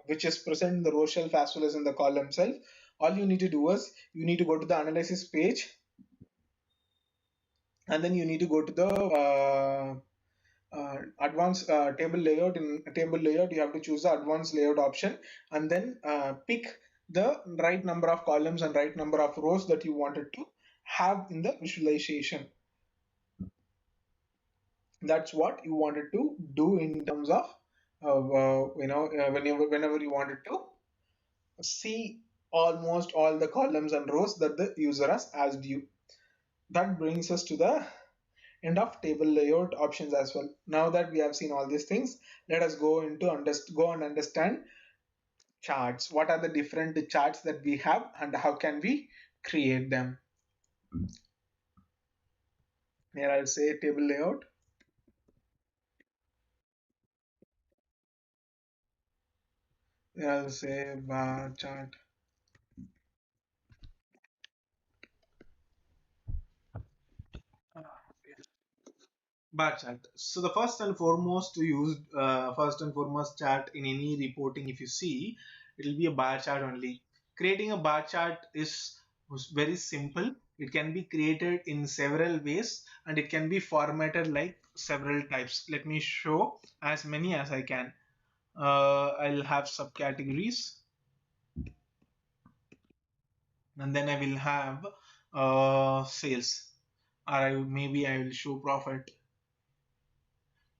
A: which is present in the row shelf as well as in the column shelf, all you need to do is you need to go to the analysis page, and then you need to go to the advanced table layout. In table layout you have to choose the advanced layout option, and then pick the right number of columns and right number of rows that you wanted to have in the visualization. That's what you wanted to do in terms of whenever you wanted to see almost all the columns and rows that the user has asked you. That brings us to the end of table layout options as well. Now that we have seen all these things, let us go into go and understand charts. What are the different charts that we have and how can we create them? Here I'll say table layout. Here I'll say bar chart. Bar chart. So the first and foremost chart in any reporting, if you see, it will be a bar chart only. Creating a bar chart is very simple. It can be created in several ways and it can be formatted like several types. Let me show as many as I can. I'll have subcategories, and then I will have sales, or maybe I will show profit.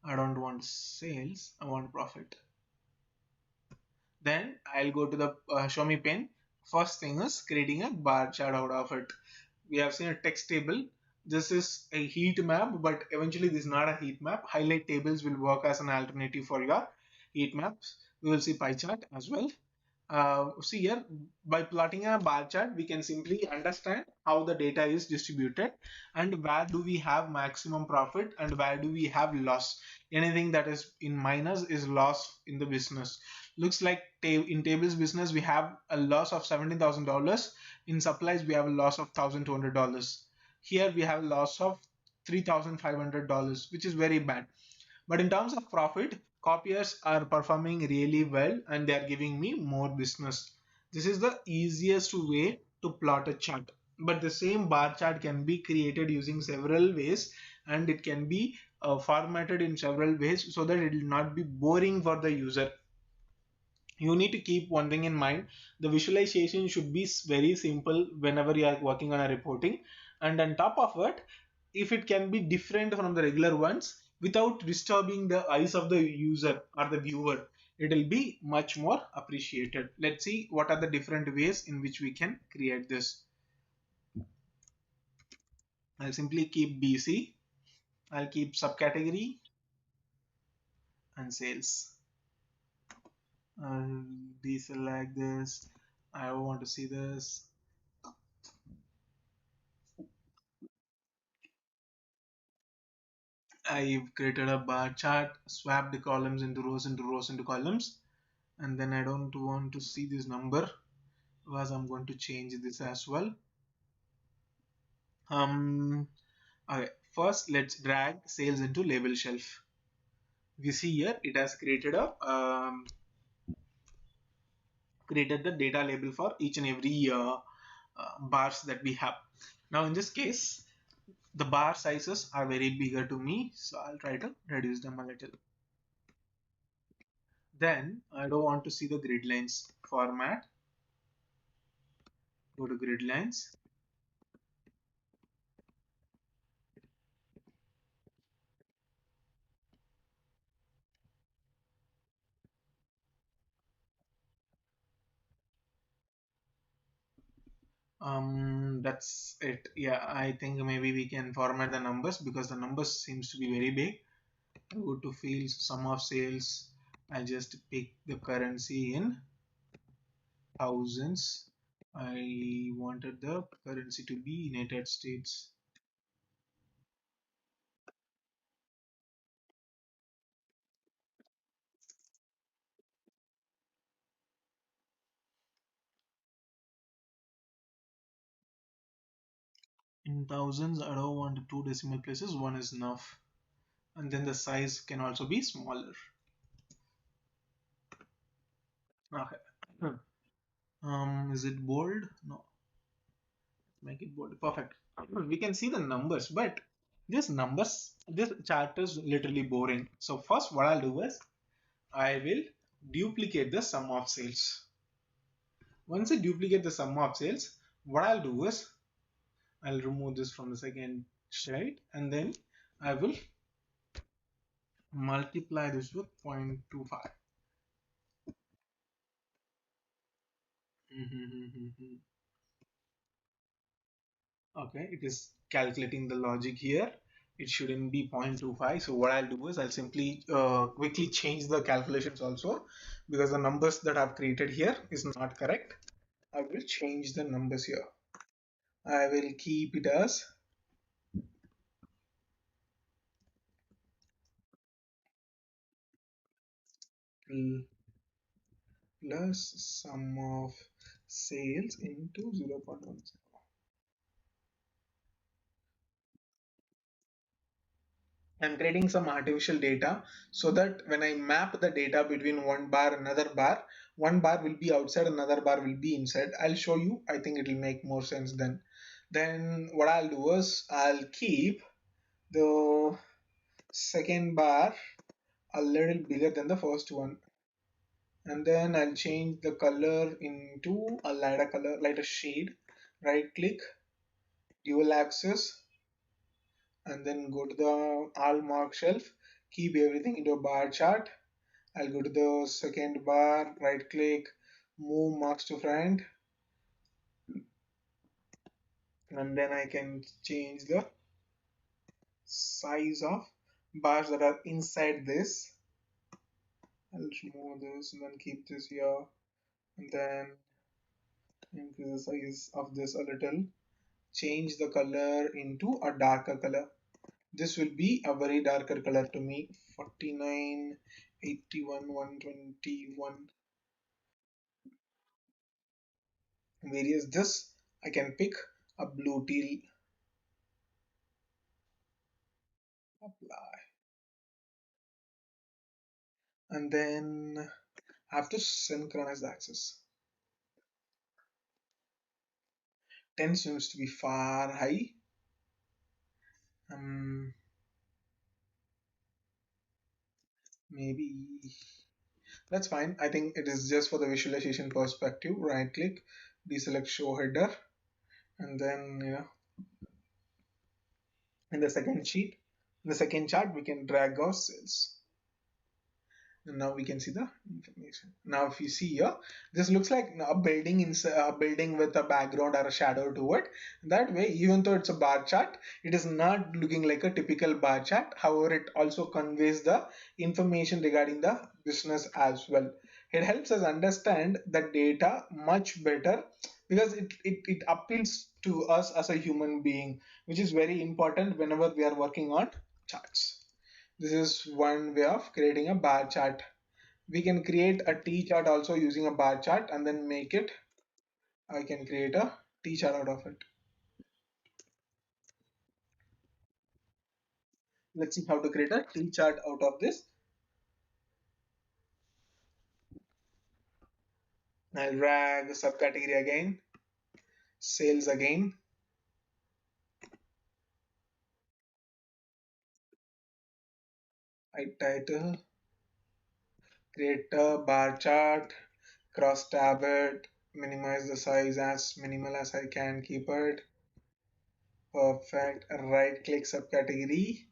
A: I don't want sales, I want profit. Then I'll go to the show me pane. First thing is creating a bar chart out of it. We have seen a text table. This is a heat map, but eventually this is not a heat map. Highlight tables will work as an alternative for your heat maps. We will see pie chart as well. See here, by plotting a bar chart, we can simply understand how the data is distributed and where do we have maximum profit and where do we have loss. Anything that is in minus is loss in the business. Looks like in tables business we have a loss of $17,000. In supplies we have a loss of $1,200. Here we have a loss of $3,500, which is very bad. But in terms of profit, copiers are performing really well and they are giving me more business. This is the easiest way to plot a chart. But the same bar chart can be created using several ways, and it can be formatted in several ways so that it will not be boring for the user. You need to keep one thing in mind: the visualization should be very simple whenever you are working on a reporting, and on top of it, if it can be different from the regular ones without disturbing the eyes of the user or the viewer, it will be much more appreciated. Let's see what are the different ways in which we can create this. I'll simply keep BC, I'll keep subcategory and sales. I'll deselect this. I want to see this. I've created a bar chart, swapped the columns into rows, into rows, into columns, and then I don't want to see this number because I'm going to change this as well. Okay, first let's drag sales into label shelf. We see here it has created the data label for each and every bars that we have. Now in this case, the bar sizes are very bigger to me, so I'll try to reduce them a little. Then I don't want to see the grid lines format. Go to grid lines. That's it. Yeah, I think maybe we can format the numbers because the numbers seems to be very big. Go to fields, sum of sales. I'll just pick the currency in thousands. I wanted the currency to be United States. In thousands, I don't want two decimal places, one is enough. And then the size can also be smaller. Okay. Is it bold? No. Make it bold. Perfect. We can see the numbers, but this chart is literally boring. So first what I'll do is I will duplicate the sum of sales. Once I duplicate the sum of sales, what I'll do is I'll remove this from the second sheet and then I will multiply this with 0.25. Okay, it is calculating the logic here. It shouldn't be 0.25. So what I'll do is I'll simply quickly change the calculations also because the numbers that I've created here is not correct. I will change the numbers here. I will keep it as plus sum of sales into 0.10. I'm creating some artificial data so that when I map the data between one bar and another bar, one bar will be outside, another bar will be inside. I'll show you. I think it will make more sense then. Then what I'll do is I'll keep the second bar a little bigger than the first one. And then I'll change the color into a lighter color, lighter shade. Right click, dual axis, and then go to the all mark shelf. Keep everything into a bar chart. I'll go to the second bar, right click, move marks to front, and then I can change the size of bars that are inside this. I'll remove this and then keep this here, and then increase the size of this a little. Change the color into a darker color. This will be a very darker color to me. 49, 81, 121. Various this I can pick a blue teal. Apply. And then I have to synchronize the axis. 10 seems to be far high. Maybe that's fine. I think it is just for the visualization perspective. Right click, deselect show header, and then in the second sheet, in the second chart, we can drag our cells. And now we can see the information. Now if you see here, this looks like a building a building with a background or a shadow to it. That way, even though it's a bar chart, it is not looking like a typical bar chart. However, it also conveys the information regarding the business as well. It helps us understand the data much better because it appeals to us as a human being, which is very important whenever we are working on charts. This is one way of creating a bar chart. We can create a T chart also using a bar chart and then make it. I can create a T chart out of it. Let's see how to create a T chart out of this. I'll drag subcategory again, sales again, I title, create a bar chart, cross tab it, minimize the size as minimal as I can, keep it. Perfect. Right click subcategory,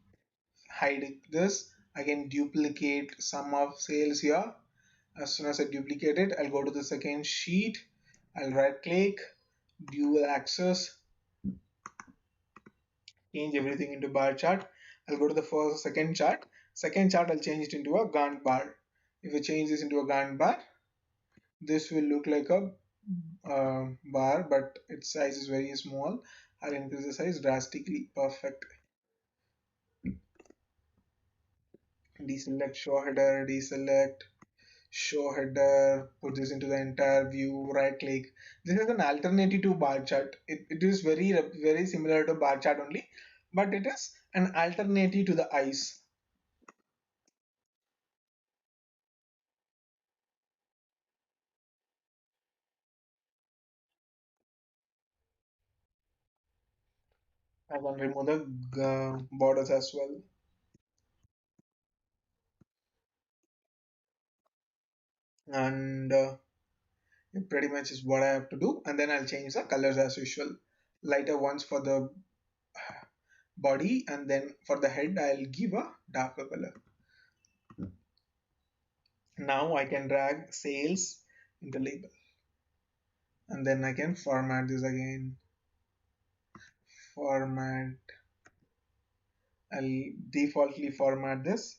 A: hide this. I can duplicate sum of sales here. As soon as I duplicate it, I'll go to the second sheet. I'll right click, dual axis, change everything into bar chart. I'll go to the first second chart. Second chart, I'll change it into a Gantt bar. If I change this into a Gantt bar, this will look like a bar, but its size is very small. I'll increase the size drastically. Perfect. Deselect show header, deselect show header, put this into the entire view, right click. This is an alternative to bar chart. It is very similar to bar chart only, but it is an alternative to the eyes. I can remove the borders as well, and it pretty much is what I have to do. And then I'll change the colors as usual. Lighter ones for the body, and then for the head I'll give a darker color. Now I can drag sales into label, and then I can format this again. Format. I'll defaultly format this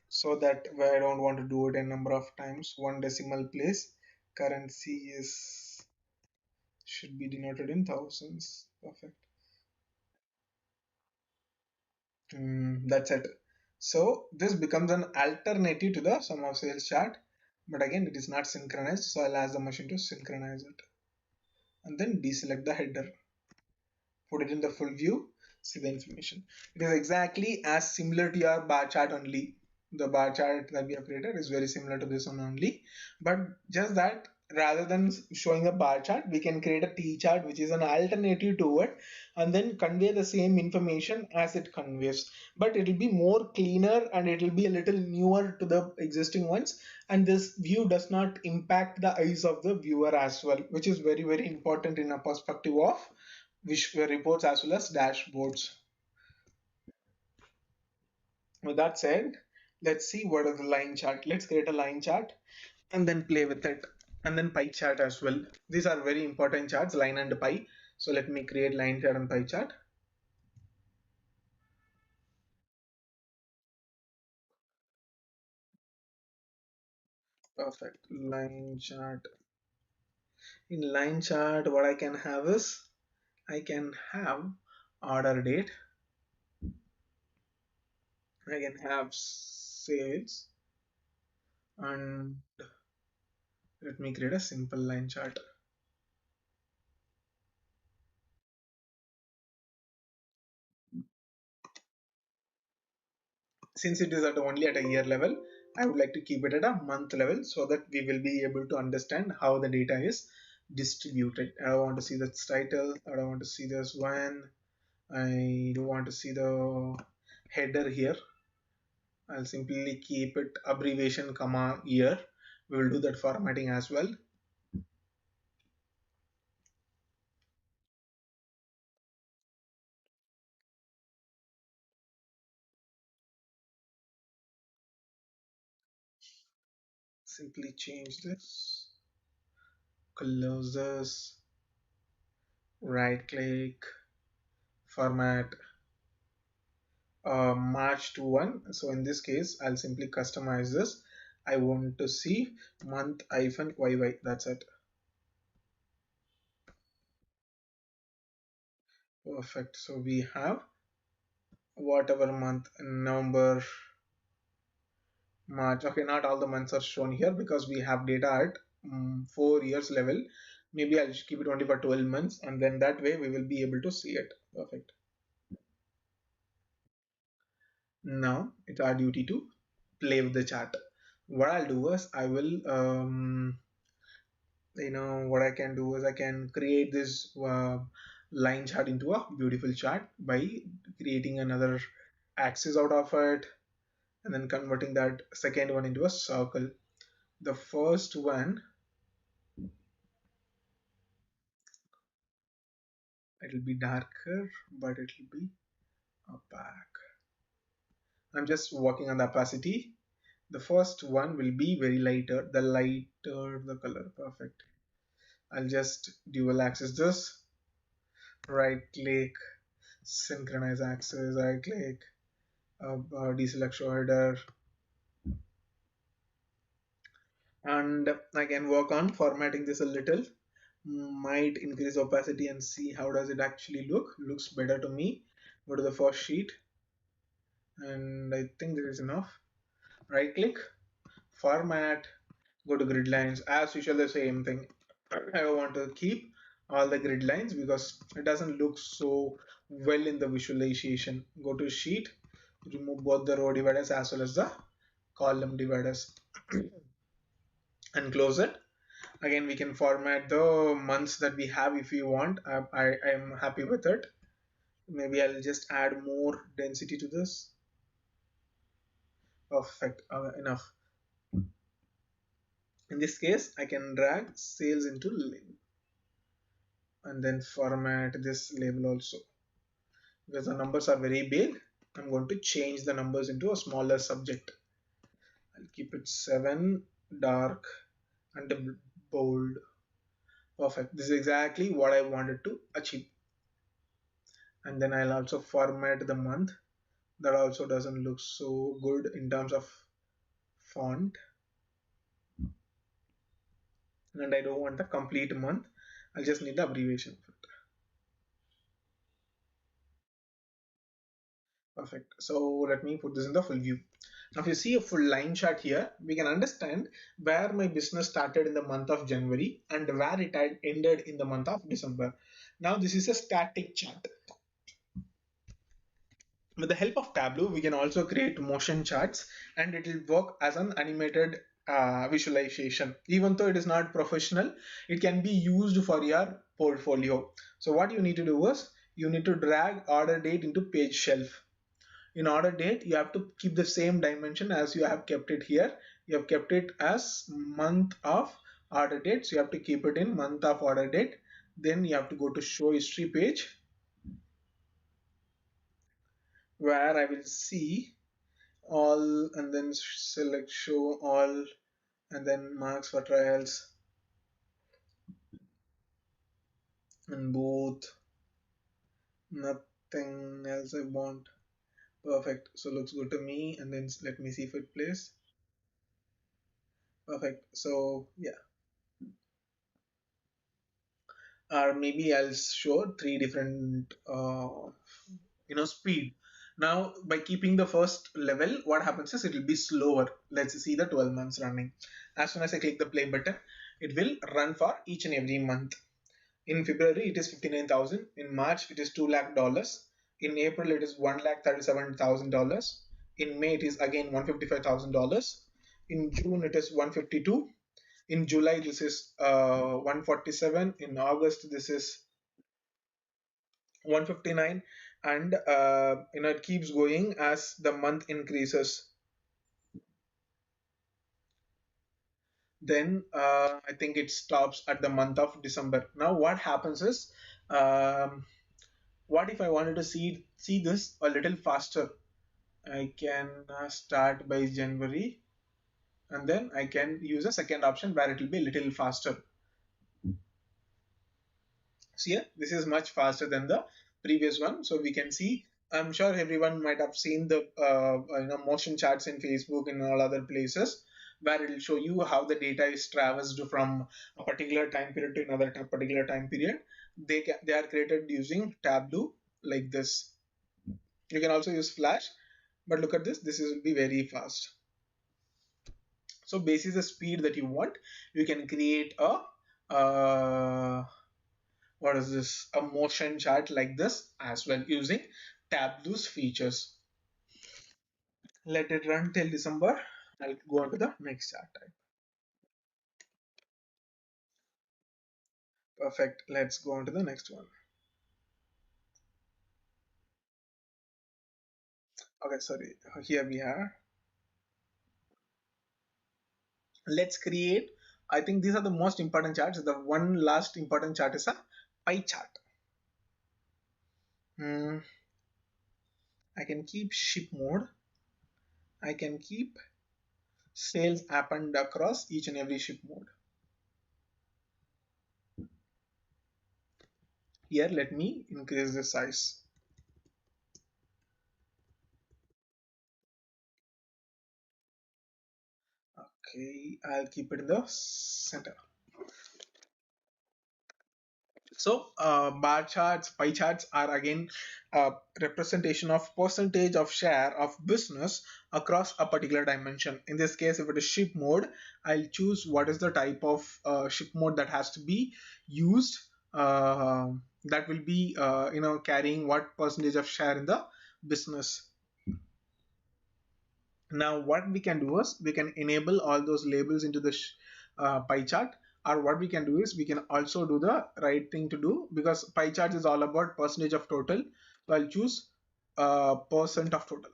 A: so that where I don't want to do it a number of times. One decimal place. Currency is should be denoted in thousands. Perfect. That's it. So this becomes an alternative to the sum of sales chart, but again it is not synchronized, so I'll ask the machine to synchronize it and then deselect the header, put it in the full view, see the information. It is exactly as similar to your bar chart only. The bar chart that we have created is very similar to this one only, but just that rather than showing a bar chart, we can create a T chart which is an alternative to it and then convey the same information as it conveys. But it will be more cleaner and it will be a little newer to the existing ones. And this view does not impact the eyes of the viewer as well, which is very important in a perspective of which were reports as well as dashboards. With that said, let's see what is the line chart. Let's create a line chart and then play with it, and then pie chart as well. These are very important charts, line and pie. So let me create line chart and pie chart. Perfect. Line chart. In line chart, what I can have is I can have order date. I can have sales, and let me create a simple line chart. Since it is at only at a year level, I would like to keep it at a month level so that we will be able to understand how the data is distributed. I don't want to see the title. I don't want to see this one. I don't want to see the header here. I'll simply keep it abbreviation comma year. We will do that formatting as well. Simply change this, close this, right click, format, March to 1. So in this case, I'll simply customize this. I want to see month hyphen YY. That's it. Perfect. So we have whatever month, November, March. Okay, not all the months are shown here because we have data at 4 years level. Maybe I'll keep it only for 12 months, and then that way we will be able to see it. Perfect. Now it's our duty to play with the chart. What I'll do is I will, what I can do is I can create this line chart into a beautiful chart by creating another axis out of it and then converting that second one into a circle. The first one, it'll be darker, but it'll be opaque. I'm just working on the opacity. The first one will be very lighter, the lighter the color. Perfect. I'll just dual axis this, right click, synchronize axis, right click, deselect show header, and I can work on formatting this a little. Might increase opacity and see how does it actually look. Looks better to me. Go to the first sheet, and I think there is enough. Right click, format, go to grid lines. As usual, the same thing. I want to keep all the grid lines because it doesn't look so well in the visualization. Go to sheet, remove both the row dividers as well as the column dividers and close it. Again, we can format the months that we have if we want. I am happy with it. Maybe I'll just add more density to this. Perfect, enough. In this case, I can drag sales into label and then format this label also. Because the numbers are very big, I'm going to change the numbers into a smaller subject. I'll keep it 7, dark, and bold. Perfect. This is exactly what I wanted to achieve. And then I'll also format the month. That also doesn't look so good in terms of font. And I don't want the complete month. I'll just need the abbreviation of it. Perfect. So let me put this in the full view. Now, if you see a full line chart here, we can understand where my business started in the month of January and where it had ended in the month of December. Now, this is a static chart. With the help of Tableau, we can also create motion charts and it will work as an animated visualization. Even though it is not professional, it can be used for your portfolio. So what you need to do is you need to drag order date into page shelf. In order date, you have to keep the same dimension as you have kept it here. You have kept it as month of order date, so you have to keep it in month of order date. Then you have to go to show history page where I will see all and then select show all and then marks for trials and both, nothing else I want. Perfect. So looks good to me, and then let me see if it plays. Perfect. So yeah, or maybe I'll show three different speed. Now by keeping the first level, what happens is it will be slower. Let's see the 12 months running. As soon as I click the play button, it will run for each and every month. In February it is 59,000. In March it is $2 lakh. In April it is $1,37,000. In May it is again $155,000. In June it is 152. In July this is 147. In August this is 159, and it keeps going as the month increases. Then I think it stops at the month of December. Now what happens is, um, what if I wanted to see this a little faster? I can start by January, and then I can use a second option where it will be a little faster. So yeah, this is much faster than the previous one. So we can see, I'm sure everyone might have seen the motion charts in Facebook and all other places where it will show you how the data is traversed from a particular time period to another particular time period. They are created using Tableau like this. You can also use Flash, but look at this. This will be very fast. So basis the speed that you want, you can create a what is this, a motion chart like this as well using Tableau's features. Let it run till December. I'll go on to the next chart type. Perfect. Let's go on to the next one. Okay, sorry. Here we are. Let's create. I think these are the most important charts. The one last important chart is a pie chart. Hmm, I can keep ship mode. I can keep sales happened across each and every ship mode. Here, let me increase the size. Okay, I'll keep it in the center. So bar charts, pie charts are again a representation of percentage of share of business across a particular dimension. In this case, if it is ship mode, I'll choose what is the type of ship mode that has to be used. That will be carrying what percentage of share in the business. Now what we can do is we can enable all those labels into the pie chart, or what we can do is we can also do the right thing to do, because pie chart is all about percentage of total. So I'll choose percent of total,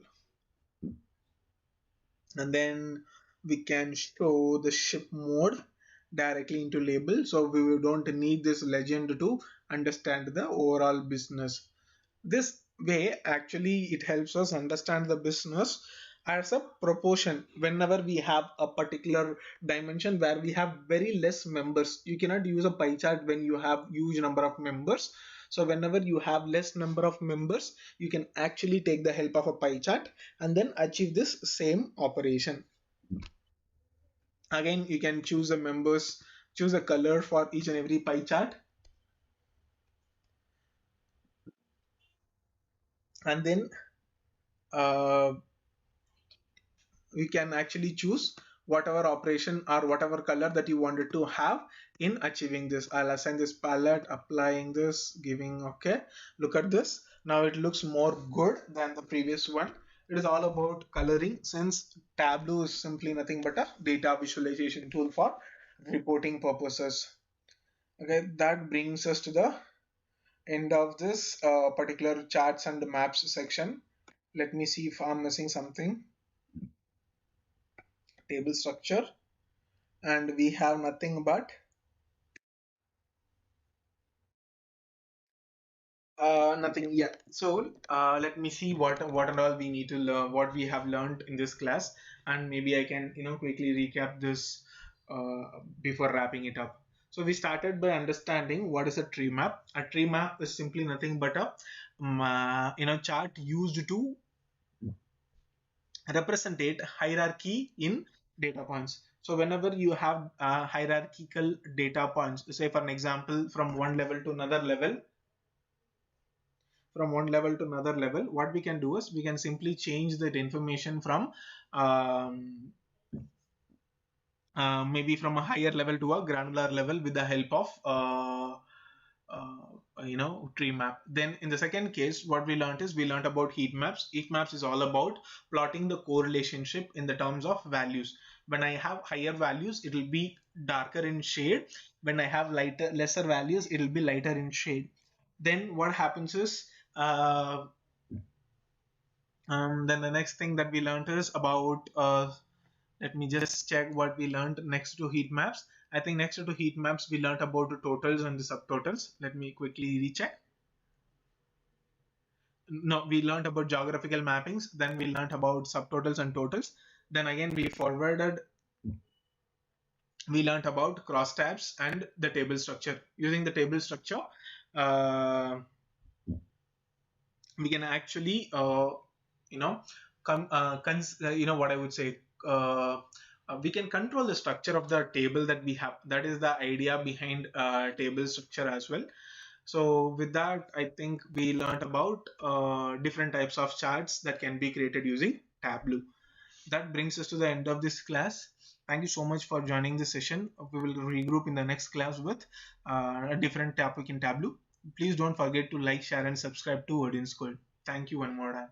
A: and then we can show the ship mode directly into label, so we don't need this legend to understand the overall business. This way actually it helps us understand the business as a proportion. Whenever we have a particular dimension where we have very less members, you cannot use a pie chart when you have huge number of members. So whenever you have less number of members, you can actually take the help of a pie chart and then achieve this same operation. Again, you can choose the members, choose a color for each and every pie chart, and then uh, we can actually choose whatever operation or whatever color that you wanted to have in achieving this. I'll assign this palette, applying this, giving okay. Look at this. Now it looks more good than the previous one. It is all about coloring, since Tableau is simply nothing but a data visualization tool for reporting purposes. Okay, that brings us to the end of this particular charts and maps section. Let me see if I'm missing something. Table structure, and we have nothing but nothing yet. So let me see what and all we need to learn, what we have learned in this class, and maybe I can quickly recap this before wrapping it up. So we started by understanding what is a tree map. A tree map is simply nothing but a chart used to representate hierarchy in data points. So whenever you have hierarchical data points, say for an example, from one level to another level, what we can do is we can simply change that information from um, maybe from a higher level to a granular level with the help of tree map. Then in the second case, what we learned is we learned about heat maps. Heat maps is all about plotting the correlationship in the terms of values. When I have higher values, it will be darker in shade. When I have lesser values, it will be lighter in shade. Then what happens is then the next thing that we learned is about let me just check what we learned next to heat maps. I think next to heat maps we learned about the totals and the subtotals. Let me quickly recheck. No, we learned about geographical mappings, then we learned about subtotals and totals. Then again we learned about crosstabs and the table structure. Using the table structure, uh, we can actually what I would say, uh, we can control the structure of the table that we have. That is the idea behind table structure as well. So with that, I think we learned about different types of charts that can be created using Tableau. That brings us to the end of this class. Thank you so much for joining this session. We will regroup in the next class with a different topic in Tableau. Please don't forget to like, share, and subscribe to OdinSchool. Thank you one more time.